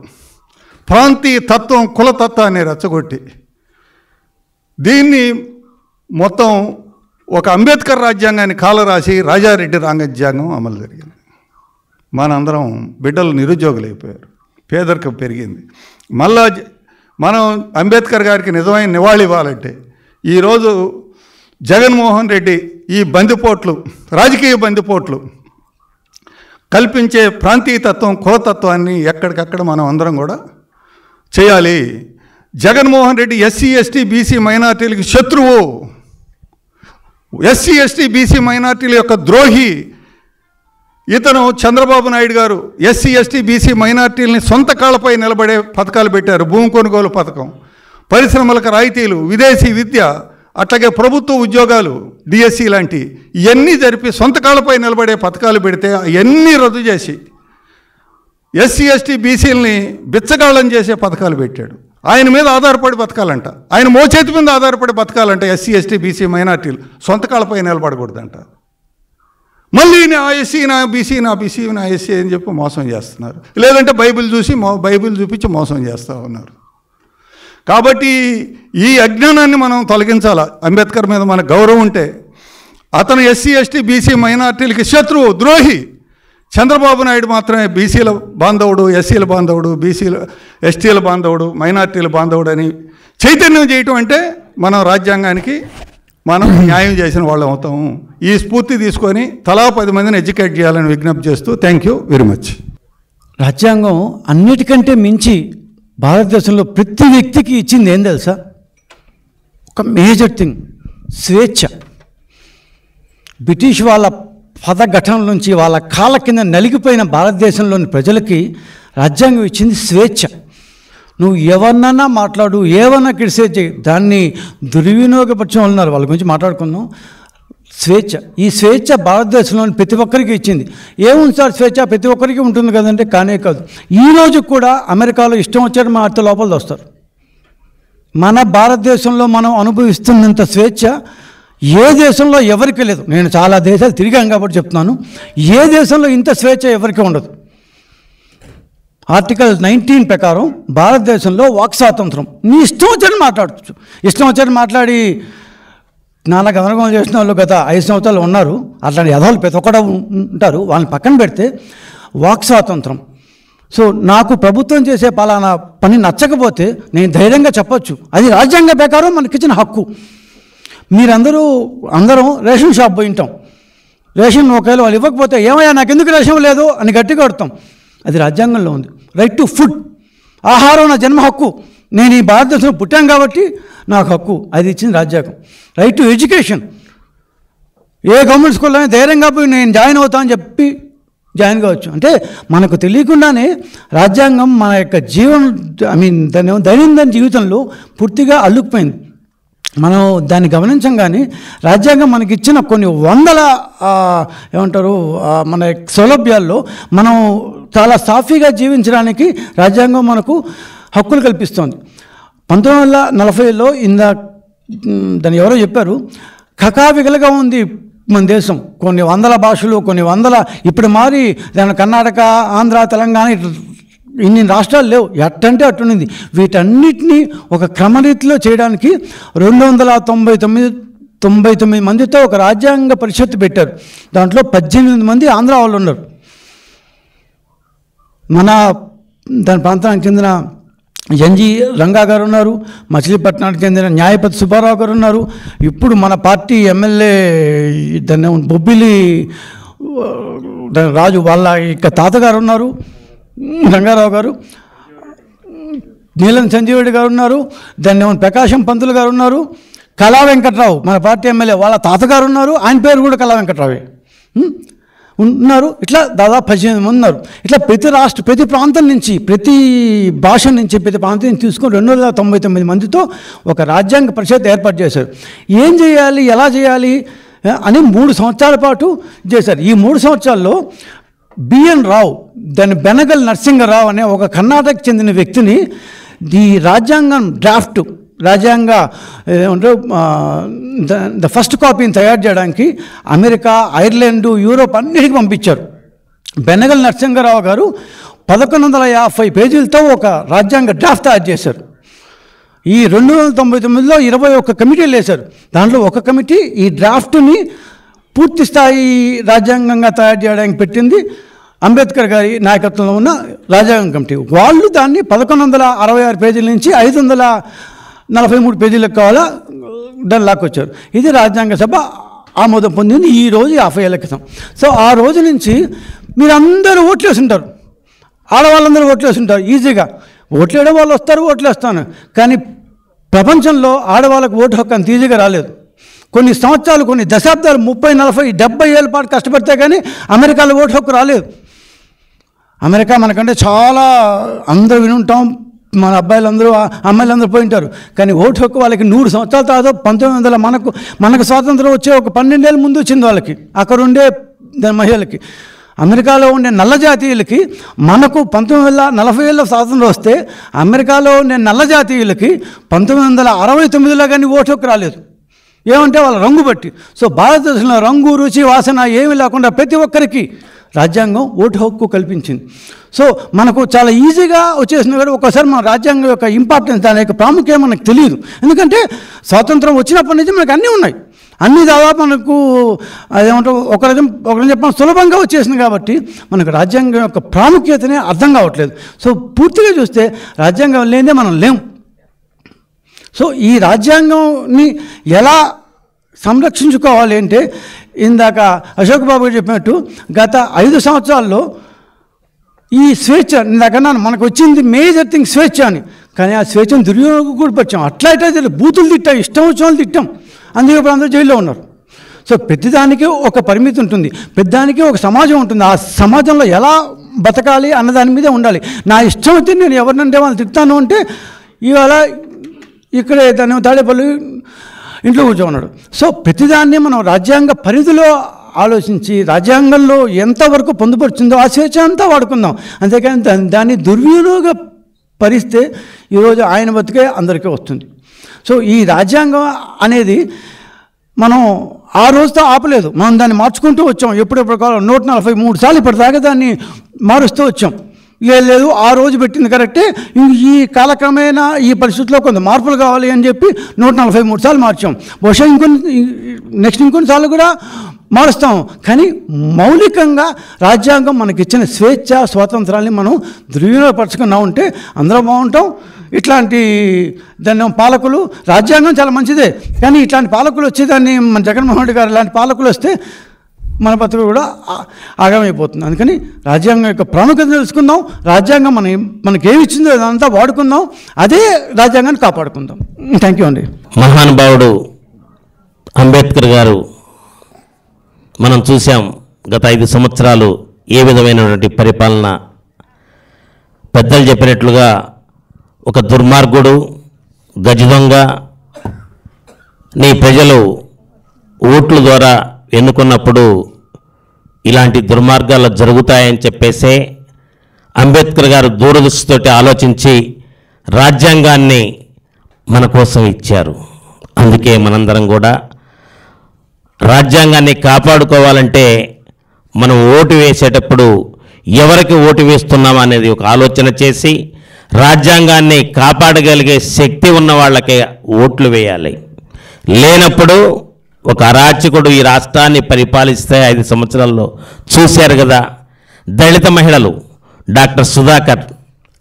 ప్రాంతీయ తత్వం, కులతత్వాన్ని రెచ్చగొట్టి దీన్ని మొత్తం ఒక అంబేద్కర్ రాజ్యాంగాన్ని కాలరాసి రాజారెడ్డి రాజ్యాంగం అమలు జరిగింది. మనందరం బిడ్డలు నిరుద్యోగులు అయిపోయారు, పేదరికం పెరిగింది. మళ్ళా మనం అంబేద్కర్ గారికి నిజమైన నివాళి ఇవ్వాలంటే ఈరోజు జగన్మోహన్ రెడ్డి ఈ బందిపోట్లు, రాజకీయ బందిపోట్లు కల్పించే ప్రాంతీయతత్వం, కులతత్వాన్ని ఎక్కడికక్కడ మనం అందరం కూడా చేయాలి. Jaganmohan Reddy SC ST BC మైనార్టీలకు శత్రువు, ఎస్సీ ఎస్టీ బీసీ మైనార్టీల యొక్క ద్రోహి. ఇతను చంద్రబాబు నాయుడు గారు ఎస్సీ ఎస్టీ బీసీ మైనార్టీలని సొంత కాళ్ళపై నిలబడే పథకాలు పెట్టారు. భూమి కొనుగోలు పథకం, పరిశ్రమలకు రాయితీలు, విదేశీ విద్య, అట్లాగే ప్రభుత్వ ఉద్యోగాలు, డిఎస్సి లాంటి ఇవన్నీ జరిపి సొంత కాళ్ళపై నిలబడే పథకాలు పెడితే అవన్నీ రద్దు చేసి ఎస్సీ ఎస్టీ బీసీలని బిచ్చగాళ్ళని చేసే పథకాలు పెట్టాడు. ఆయన మీద ఆధారపడి బతకాలంట, ఆయన మోచేతి మీద ఆధారపడి బతకాలంట ఎస్సీ ఎస్టీ బీసీ మైనార్టీలు. సొంత కాళ్ళపై నిలబడకూడదంట. మళ్ళీ నా ఎస్సీ, నా బీసీ, నా బీసీ, నా ఎస్సీ అని చెప్పి మోసం చేస్తున్నారు. లేదంటే బైబిల్ చూపించి మోసం చేస్తూ ఉన్నారు. కాబట్టి ఈ అజ్ఞానాన్ని మనం తొలగించాలి. అంబేద్కర్ మీద మనకు గౌరవం ఉంటే అతను ఎస్సీ ఎస్టీ బీసీ మైనార్టీలకి శత్రువు, ద్రోహి. చంద్రబాబు నాయుడు మాత్రమే బీసీల బాంధవుడు, ఎస్సీల బాంధవుడు, బీసీల ఎస్టీల బాంధవుడు, మైనార్టీల బాంధవుడు అని చైతన్యం చేయటం అంటే మనం రాజ్యాంగానికి మనం న్యాయం చేసిన వాళ్ళం అవుతాము. ఈ స్ఫూర్తి తీసుకొని తలా 10 మందిని ఎడ్యుకేట్ చేయాలని విజ్ఞప్తి చేస్తూ థ్యాంక్ యూ వెరీ మచ్. రాజ్యాంగం అన్నిటికంటే మించి భారతదేశంలో ప్రతి వ్యక్తికి ఇచ్చింది ఏం తెలుసా? ఒక మేజర్ థింగ్, స్వేచ్ఛ. బ్రిటిష్ వాళ్ళ పదఘటన నుంచి వాళ్ళ కాళ్ళ కింద నలిగిపోయిన భారతదేశంలోని ప్రజలకి రాజ్యాంగం ఇచ్చింది స్వేచ్ఛ. నువ్వు ఎవరినన్నా మాట్లాడు, ఏమన్నా క్రిటిసైజ్ చేయి, దాన్ని దుర్వినియోగపరిచిన వాళ్ళు ఉన్నారు, వాళ్ళ గురించి మాట్లాడుకుందాం. స్వేచ్ఛ, ఈ స్వేచ్ఛ భారతదేశంలోని ప్రతి ఒక్కరికి ఇచ్చింది. ఏముంది సార్ స్వేచ్ఛ? ప్రతి ఒక్కరికి ఉంటుంది కదంటే కానే కాదు. ఈరోజు కూడా అమెరికాలో ఇష్టం వచ్చాడు మాతో లోపల వస్తారు. మన భారతదేశంలో మనం అనుభవిస్తున్నంత స్వేచ్ఛ ఏ దేశంలో ఎవరికి లేదు. నేను చాలా దేశాలు తిరిగాను కాబట్టి చెప్తున్నాను, ఏ దేశంలో ఇంత స్వేచ్ఛ ఎవరికి ఉండదు. ఆర్టికల్ 19 ప్రకారం భారతదేశంలో వాక్ స్వాతంత్రం. నీ ఇష్టం వచ్చారని మాట్లాడచ్చు. ఇష్టం వచ్చారని మాట్లాడి నాన్న గమనం చేసిన వాళ్ళు గత 5 సంవత్సరాలు ఉన్నారు. అట్లాంటి యథాలు ప్రతి ఒక్కడు ఉంటారు, వాళ్ళని పక్కన పెడితే వాక్ స్వాతంత్రం. సో నాకు ప్రభుత్వం చేసే పలానా పని నచ్చకపోతే నేను ధైర్యంగా చెప్పొచ్చు, అది రాజ్యాంగ ప్రకారం మనకిచ్చిన హక్కు. అందరం రేషన్ షాప్ పోయి ఉంటాం, రేషన్ ఒకవేళ వాళ్ళు ఇవ్వకపోతే ఏమయ్యా నాకు ఎందుకు రేషన్ లేదు అని గట్టిగా అడుగుతాం. అది రాజ్యాంగంలో ఉంది. రైట్ టు ఫుడ్, ఆహారం నా జన్మ హక్కు. నేను ఈ భారతదేశంలో పుట్టాను కాబట్టి నాకు హక్కు, అది ఇచ్చింది రాజ్యాంగం. Right to education, A government స్కూల్లోనే ధైర్యంగా పోయి నేను జాయిన్ అవుతానని చెప్పి జాయిన్ కావచ్చు. అంటే మనకు తెలియకుండానే రాజ్యాంగం మన యొక్క దైనందిన జీవితంలో పూర్తిగా అల్లుకుపోయింది. మనం దాన్ని గమనించంగానే రాజ్యాంగం మనకిచ్చిన కొన్ని వందల మన సౌలభ్యాల్లో మనం చాలా సాఫీగా జీవించడానికి రాజ్యాంగం మనకు హక్కులు కల్పిస్తోంది. 1940లో దాన్ని ఎవరో చెప్పారు, కకావికలుగా ఉంది మన దేశం. కొన్ని వందల భాషలు, కొన్ని వందల, ఇప్పుడు మారి దాని కర్ణాటక, ఆంధ్ర, తెలంగాణ ఇన్ని రాష్ట్రాలు లేవు, ఎట్టంటే అట్టునింది. వీటన్నిటినీ ఒక క్రమరీతిలో చేయడానికి 299 మందితో ఒక రాజ్యాంగ పరిషత్తు పెట్టారు. దాంట్లో 18 మంది ఆంధ్ర వాళ్ళు ఉన్నారు. మన దాని ప్రాంతానికి చెందిన ఎన్జి రంగా గారు ఉన్నారు, మచిలీపట్నానికి చెందిన న్యాయపతి సుబ్బారావు గారు ఉన్నారు, ఇప్పుడు మన పార్టీ ఎమ్మెల్యే దాన్ని బొబ్బిలి రాజు వాళ్ళ ఇక తాతగారు ఉన్నారు, రంగారావు గారు, నీలం సంజీవుడి గారు ఉన్నారు, దాన్ని ప్రకాశం పంతులు గారు ఉన్నారు, కళా వెంకట్రావు మన పార్టీ ఎమ్మెల్యే వాళ్ళ తాతగారు ఉన్నారు, ఆయన పేరు కూడా కళా వెంకట్రావే ఉన్నారు. ఇట్లా దాదాపు 18 మంది ఉన్నారు. ఇట్లా ప్రతి ప్రాంతం నుంచి, ప్రతి భాష నుంచి, ప్రతి ప్రాంతం నుంచి తీసుకొని 299 మందితో ఒక రాజ్యాంగ పరిషత్ ఏర్పాటు చేశారు. ఏం చేయాలి, ఎలా చేయాలి అని 3 సంవత్సరాల పాటు చేశారు. ఈ 3 సంవత్సరాల్లో బిఎన్ రావు, దాని బెనగల్ నరసింహరావు అనే ఒక కర్ణాటకకు చెందిన వ్యక్తిని ఈ రాజ్యాంగం డ్రాఫ్ట్, రాజ్యాంగ ద ఫస్ట్ కాపీని తయారు చేయడానికి అమెరికా, ఐర్లాండ్, యూరోప్ అన్నిటికీ పంపించారు. బెనగల్ నరసింహరావు గారు 1150 పేజీలతో ఒక రాజ్యాంగ డ్రాఫ్ట్ తయారు చేశారు. ఈ 299లో 21 కమిటీలు వేశారు. దాంట్లో ఒక కమిటీ ఈ డ్రాఫ్ట్ని పూర్తి స్థాయి రాజ్యాంగంగా తయారు చేయడానికి పెట్టింది అంబేద్కర్ గారి నాయకత్వంలో ఉన్న రాజ్యాంగ కమిటీ. వాళ్ళు దాన్ని 1166 పేజీల నుంచి 543 పేజీలకు కావాలా దాన్ని లాక్కొచ్చారు. ఇది రాజ్యాంగ సభ ఆమోదం పొందింది ఈ రోజు 50 ఏళ్ల క్రితం. సో ఆ రోజు నుంచి మీరందరూ ఓట్లు వేసి ఉంటారు, ఆడవాళ్ళందరూ ఓట్లు వేసి ఉంటారు. ఈజీగా ఓట్లు వేయడం వాళ్ళు వస్తారు, ఓట్లు వేస్తాను. కానీ ప్రపంచంలో ఆడవాళ్ళకు ఓటు హక్కు అంత ఈజీగా రాలేదు. కొన్ని సంవత్సరాలు, కొన్ని దశాబ్దాలు, 30, 40, 70 ఏళ్ళ పాటు కష్టపడితే కానీ అమెరికాలో ఓటు హక్కు రాలేదు. అమెరికా మనకంటే చాలా, అందరూ వినుంటాం, మన అబ్బాయిలందరూ అమ్మాయిలందరూ పోయి ఉంటారు. కానీ ఓటు హక్కు వాళ్ళకి 100 సంవత్సరాల తర్వాత 1900 మనకు స్వాతంత్రం వచ్చే ఒక 12 ఏళ్ళ ముందు వచ్చింది వాళ్ళకి, అక్కడ ఉండే మహిళలకి. అమెరికాలో ఉండే నల్ల జాతీయులకి మనకు 1940 స్వాతంత్రం వస్తే అమెరికాలో ఉండే నల్ల జాతీయులకి 1969లో కానీ ఓటు హక్కు రాలేదు. ఏమంటే వాళ్ళ రంగు బట్టి. సో భారతదేశంలో రంగు, రుచి, వాసన ఏమీ లేకుండా ప్రతి ఒక్కరికి రాజ్యాంగం ఓటు హక్కు కల్పించింది. సో మనకు చాలా ఈజీగా వచ్చేసింది. కూడా ఒక్కసారి మన రాజ్యాంగం యొక్క ఇంపార్టెన్స్, దాని యొక్క ప్రాముఖ్యం మనకు తెలియదు. ఎందుకంటే స్వాతంత్రం వచ్చినప్పటి నుంచి మనకు అన్నీ ఉన్నాయి, అన్నీ దాదాపు మనకు అదేమంటారు ఒక రకం చెప్పడం సులభంగా వచ్చేసింది. కాబట్టి మనకు రాజ్యాంగం యొక్క ప్రాముఖ్యతనే అర్థం కావట్లేదు. సో పూర్తిగా చూస్తే రాజ్యాంగం లేదే మనం లేం. సో ఈ రాజ్యాంగాన్ని ఎలా సంరక్షించుకోవాలి అంటే, ఇందాక అశోక్ బాబు గారు చెప్పినట్టు గత 5 సంవత్సరాల్లో ఈ స్వేచ్ఛ, ఇందాకన్నా మనకు వచ్చింది మేజర్ థింగ్ స్వేచ్ఛ అని, కానీ ఆ స్వేచ్ఛను దుర్వినియోగం కూడా పరిచాం. అట్లా బూతులు తిట్టాం, ఇష్టం వచ్చిన వాళ్ళు తిట్టాం, అందుకే ఇప్పుడు అందరూ జైల్లో ఉన్నారు. సో ప్రతిదానికి ఒక పరిమితి ఉంటుంది, ప్రతిదానికి ఒక సమాజం ఉంటుంది. ఆ సమాజంలో ఎలా బతకాలి అన్న దాని మీదే ఉండాలి. నా ఇష్టం అయితే నేను ఎవరినంటే వాళ్ళు తిడతాను అంటే, ఇవాళ ఇక్కడే దాన్ని తాడేపల్లి ఇంట్లో కూర్చోన్నాడు. సో ప్రతిదాన్ని మనం రాజ్యాంగ పరిధిలో ఆలోచించి రాజ్యాంగంలో ఎంతవరకు పొందుపరుచుందో ఆ స్వేచ్ఛ అంతా వాడుకుందాం. అంతేకాని దాన్ని దుర్వినియోగపరిస్తే ఈరోజు ఆయన బతికే అందరికీ వస్తుంది. సో ఈ రాజ్యాంగం అనేది మనం ఆ రోజుతో ఆపలేదు, మనం దాన్ని మార్చుకుంటూ వచ్చాం. ఎప్పుడెప్పుడు కాలం 143 సార్లు ఇప్పటిదాకా దాన్ని మారుస్తూ వచ్చాం. లేదు ఆ రోజు పెట్టింది కరెక్టే, ఈ కాలక్రమేణా ఈ పరిస్థితుల్లో కొంత మార్పులు కావాలి అని చెప్పి 143 సార్లు మార్చాం. బహుశా ఇంకొన్ని సార్లు కూడా మారుస్తాం. కానీ మౌలికంగా రాజ్యాంగం మనకిచ్చిన స్వేచ్ఛ, స్వాతంత్రాన్ని మనం దుర్వినియోగపరచుకున్నా ఉంటే అందరూ బాగుంటాం. ఇట్లాంటి దాన్ని పాలకులు, రాజ్యాంగం చాలా మంచిదే, కానీ ఇట్లాంటి పాలకులు వచ్చేదాన్ని మన జగన్మోహన్ రెడ్డి గారు ఇలాంటి పాలకులు వస్తే మన బతుకు కూడా ఆగమైపోతుంది. అందుకని రాజ్యాంగం యొక్క ప్రాముఖ్యత తెలుసుకుందాం, రాజ్యాంగం మనకి ఏమి ఇచ్చిందో అదంతా వాడుకుందాం, అదే రాజ్యాంగాన్ని కాపాడుకుందాం. థ్యాంక్ యూ అండి. మహానుభావుడు అంబేద్కర్ గారు మనం చూసాం గత 5 సంవత్సరాలు ఏ విధమైనటువంటి పరిపాలన. పెద్దలు చెప్పినట్లుగా ఒక దుర్మార్గుడు, గజదొంగ నీ ప్రజలు ఓట్ల ద్వారా ఎన్నుకున్నప్పుడు ఇలాంటి దుర్మార్గాలు జరుగుతాయని చెప్పేసే అంబేద్కర్ గారు దూరదృష్టితోటి ఆలోచించి రాజ్యాంగాన్ని మన కోసం ఇచ్చారు. అందుకే మనందరం కూడా రాజ్యాంగాన్ని కాపాడుకోవాలంటే మనం ఓటు వేసేటప్పుడు ఎవరికి ఓటు వేస్తున్నాం అనేది ఒక ఆలోచన చేసి రాజ్యాంగాన్ని కాపాడగలిగే శక్తి ఉన్న వాళ్ళకే ఓట్లు వేయాలి. లేనప్పుడు ఒక అరాచకుడు ఈ రాష్ట్రాన్ని పరిపాలిస్తే 5 సంవత్సరాల్లో చూశారు కదా. దళిత మహిళలు డాక్టర్ సుధాకర్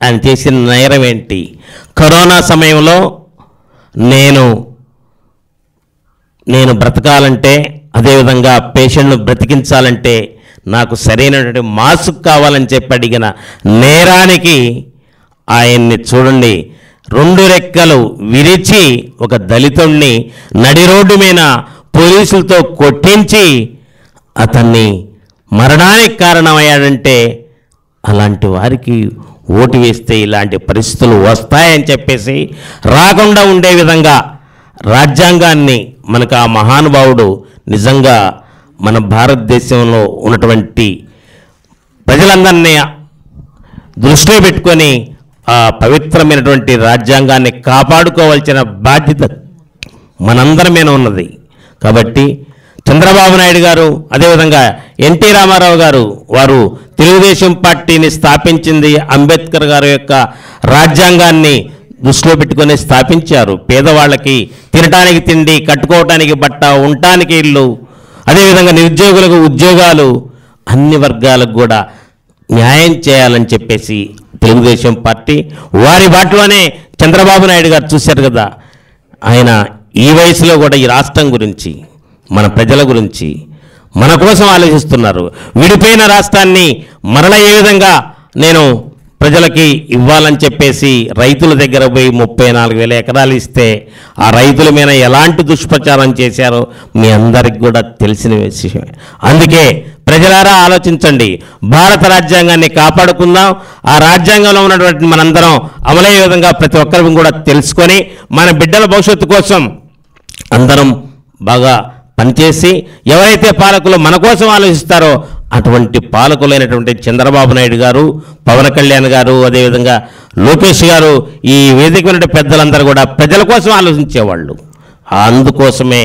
ఆయన చేసిన నేరం ఏంటి? కరోనా సమయంలో నేను బ్రతకాలంటే, అదేవిధంగా పేషెంట్ను బ్రతికించాలంటే నాకు సరైనటువంటి మాస్క్ కావాలని చెప్పి అడిగిన నేరానికి ఆయన్ని చూడండి, 2 రెక్కలు విరిచి ఒక దళితుణ్ణి నడి రోడ్డు మీద పోలీసులతో కొట్టించి అతన్ని మరణానికి కారణమయ్యాడంటే అలాంటి వారికి ఓటు వేస్తే ఇలాంటి పరిస్థితులు వస్తాయని చెప్పేసి రాకుండా ఉండే విధంగా రాజ్యాంగాన్ని మనకు ఆ మహానుభావుడు నిజంగా మన భారతదేశంలో ఉన్నటువంటి ప్రజలందరినీ దృష్టిలో పెట్టుకొని ఆ పవిత్రమైనటువంటి రాజ్యాంగాన్ని కాపాడుకోవాల్సిన బాధ్యత మనందరి మీద ఉన్నది. కాబట్టి చంద్రబాబు నాయుడు గారు, అదేవిధంగా ఎన్టీ రామారావు గారు, వారు తెలుగుదేశం పార్టీని స్థాపించింది అంబేద్కర్ గారి యొక్క రాజ్యాంగాన్ని దృష్టిలో పెట్టుకొని స్థాపించారు. పేదవాళ్ళకి తినటానికి తిండి, కట్టుకోవటానికి బట్ట, ఉండటానికి ఇల్లు, అదేవిధంగా నిరుద్యోగులకు ఉద్యోగాలు, అన్ని వర్గాలకు కూడా న్యాయం చేయాలని చెప్పేసి తెలుగుదేశం పార్టీ వారి బాటలోనే చంద్రబాబు నాయుడు గారు చూశారు కదా. ఆయన ఈ వయసులో కూడా ఈ రాష్ట్రం గురించి, మన ప్రజల గురించి, మన కోసం ఆలోచిస్తున్నారు. విడిపోయిన రాష్ట్రాన్ని మరల ఏ విధంగా నేను ప్రజలకి ఇవ్వాలని చెప్పేసి రైతుల దగ్గర పోయి 34,000 ఎకరాలు ఇస్తే ఆ రైతుల మీద ఎలాంటి దుష్ప్రచారం చేశారో మీ అందరికి కూడా తెలిసిన విషయమే. అందుకే ప్రజలారా ఆలోచించండి, భారత రాజ్యాంగాన్ని కాపాడుకుందాం. ఆ రాజ్యాంగంలో ఉన్నటువంటి మనందరం అమలయ్యే విధంగా ప్రతి ఒక్కరికి కూడా తెలుసుకొని మన బిడ్డల భవిష్యత్తు కోసం అందరం బాగా పనిచేసి ఎవరైతే పాలకులు మన కోసం ఆలోచిస్తారో అటువంటి పాలకులైనటువంటి చంద్రబాబు నాయుడు గారు, పవన్ కళ్యాణ్ గారు, అదేవిధంగా లోకేష్ గారు, ఈ వేదిక ఉన్న పెద్దలందరూ కూడా ప్రజల కోసం ఆలోచించేవాళ్ళు. అందుకోసమే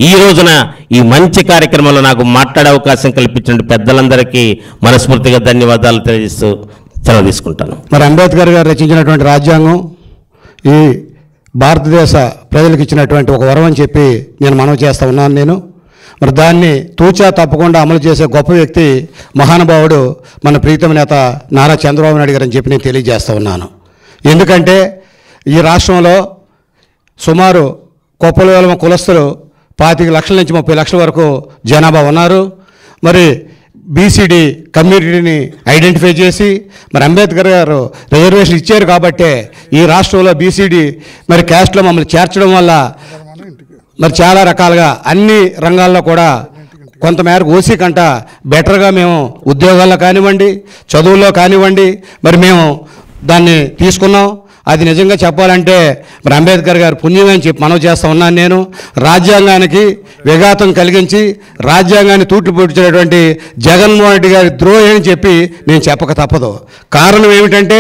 ఈ రోజున ఈ మంచి కార్యక్రమంలో నాకు మాట్లాడే అవకాశం కల్పించిన పెద్దలందరికీ మనస్ఫూర్తిగా ధన్యవాదాలు తెలియజేస్తూ సెలవు తీసుకుంటాను. మరి అంబేద్కర్ గారు రచించినటువంటి రాజ్యాంగం ఈ భారతదేశ ప్రజలకు ఇచ్చినటువంటి ఒక వరం అని చెప్పి నేను మనవి చేస్తూ ఉన్నాను. మరి దాన్ని తూచా తప్పకుండా అమలు చేసే గొప్ప వ్యక్తి మహానుభావుడు మన ప్రీతమ నేత నారా చంద్రబాబు నాయుడు గారు అని చెప్పి నేను తెలియజేస్తూ ఉన్నాను. ఎందుకంటే ఈ రాష్ట్రంలో సుమారు కొప్పల కులస్తులు 25 లక్షల నుంచి 30 లక్షల వరకు జనాభా ఉన్నారు. మరి బీసీడీ కమ్యూనిటీని ఐడెంటిఫై చేసి మరి అంబేద్కర్ గారు రిజర్వేషన్ ఇచ్చారు కాబట్టే ఈ రాష్ట్రంలో బీసీడీ మరి క్యాస్ట్లో మమ్మల్ని చేర్చడం వల్ల మరి చాలా రకాలుగా అన్ని రంగాల్లో కూడా కొంతమేరకు ఓసీ కంట బెటర్గా మేము ఉద్యోగాల్లో కానివ్వండి, చదువుల్లో కానివ్వండి మరి మేము దాన్ని తీసుకున్నాం. అది నిజంగా చెప్పాలంటే మరి అంబేద్కర్ గారు పుణ్యమని చెప్పి మనవి చేస్తూ ఉన్నాను. నేను రాజ్యాంగానికి విఘాతం కలిగించి రాజ్యాంగాన్ని తూట్లు పొడిచినటువంటి జగన్మోహన్ రెడ్డి గారి ద్రోహి అని చెప్పి నేను చెప్పక తప్పదు. కారణం ఏమిటంటే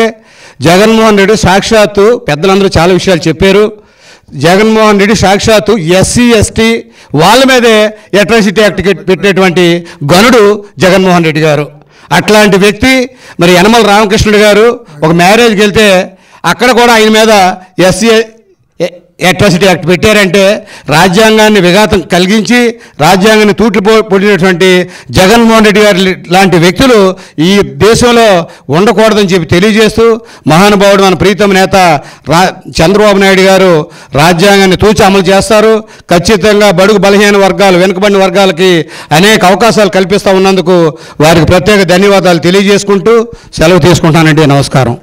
జగన్మోహన్ రెడ్డి సాక్షాత్తు పెద్దలందరూ చాలా విషయాలు చెప్పారు. జగన్మోహన్ రెడ్డి సాక్షాత్తు ఎస్సీ ఎస్టీ వాళ్ళ మీదే అట్రాసిటీ యాక్ట్ పెట్టినటువంటి గనుడు జగన్మోహన్ రెడ్డి గారు. అట్లాంటి వ్యక్తి మరి యనమల రామకృష్ణుడు గారు ఒక మ్యారేజ్కి వెళ్తే అక్కడ కూడా ఆయన మీద ఎస్సీ అట్రాసిటీ యాక్ట్ పెట్టారంటే రాజ్యాంగాన్ని విఘాతం కలిగించి రాజ్యాంగాన్ని తూట్లు పొడినటువంటి జగన్మోహన్ రెడ్డి గారు లాంటి వ్యక్తులు ఈ దేశంలో ఉండకూడదని చెప్పి తెలియజేస్తూ మహానుభావుడు మన ప్రీతమ నేత చంద్రబాబు నాయుడు గారు రాజ్యాంగాన్ని తూచి అమలు చేస్తారు. ఖచ్చితంగా బడుగు బలహీన వర్గాలు, వెనుకబడిన వర్గాలకి అనేక అవకాశాలు కల్పిస్తూ ఉన్నందుకు వారికి ప్రత్యేక ధన్యవాదాలు తెలియజేసుకుంటూ సెలవు తీసుకుంటానండి. నమస్కారం.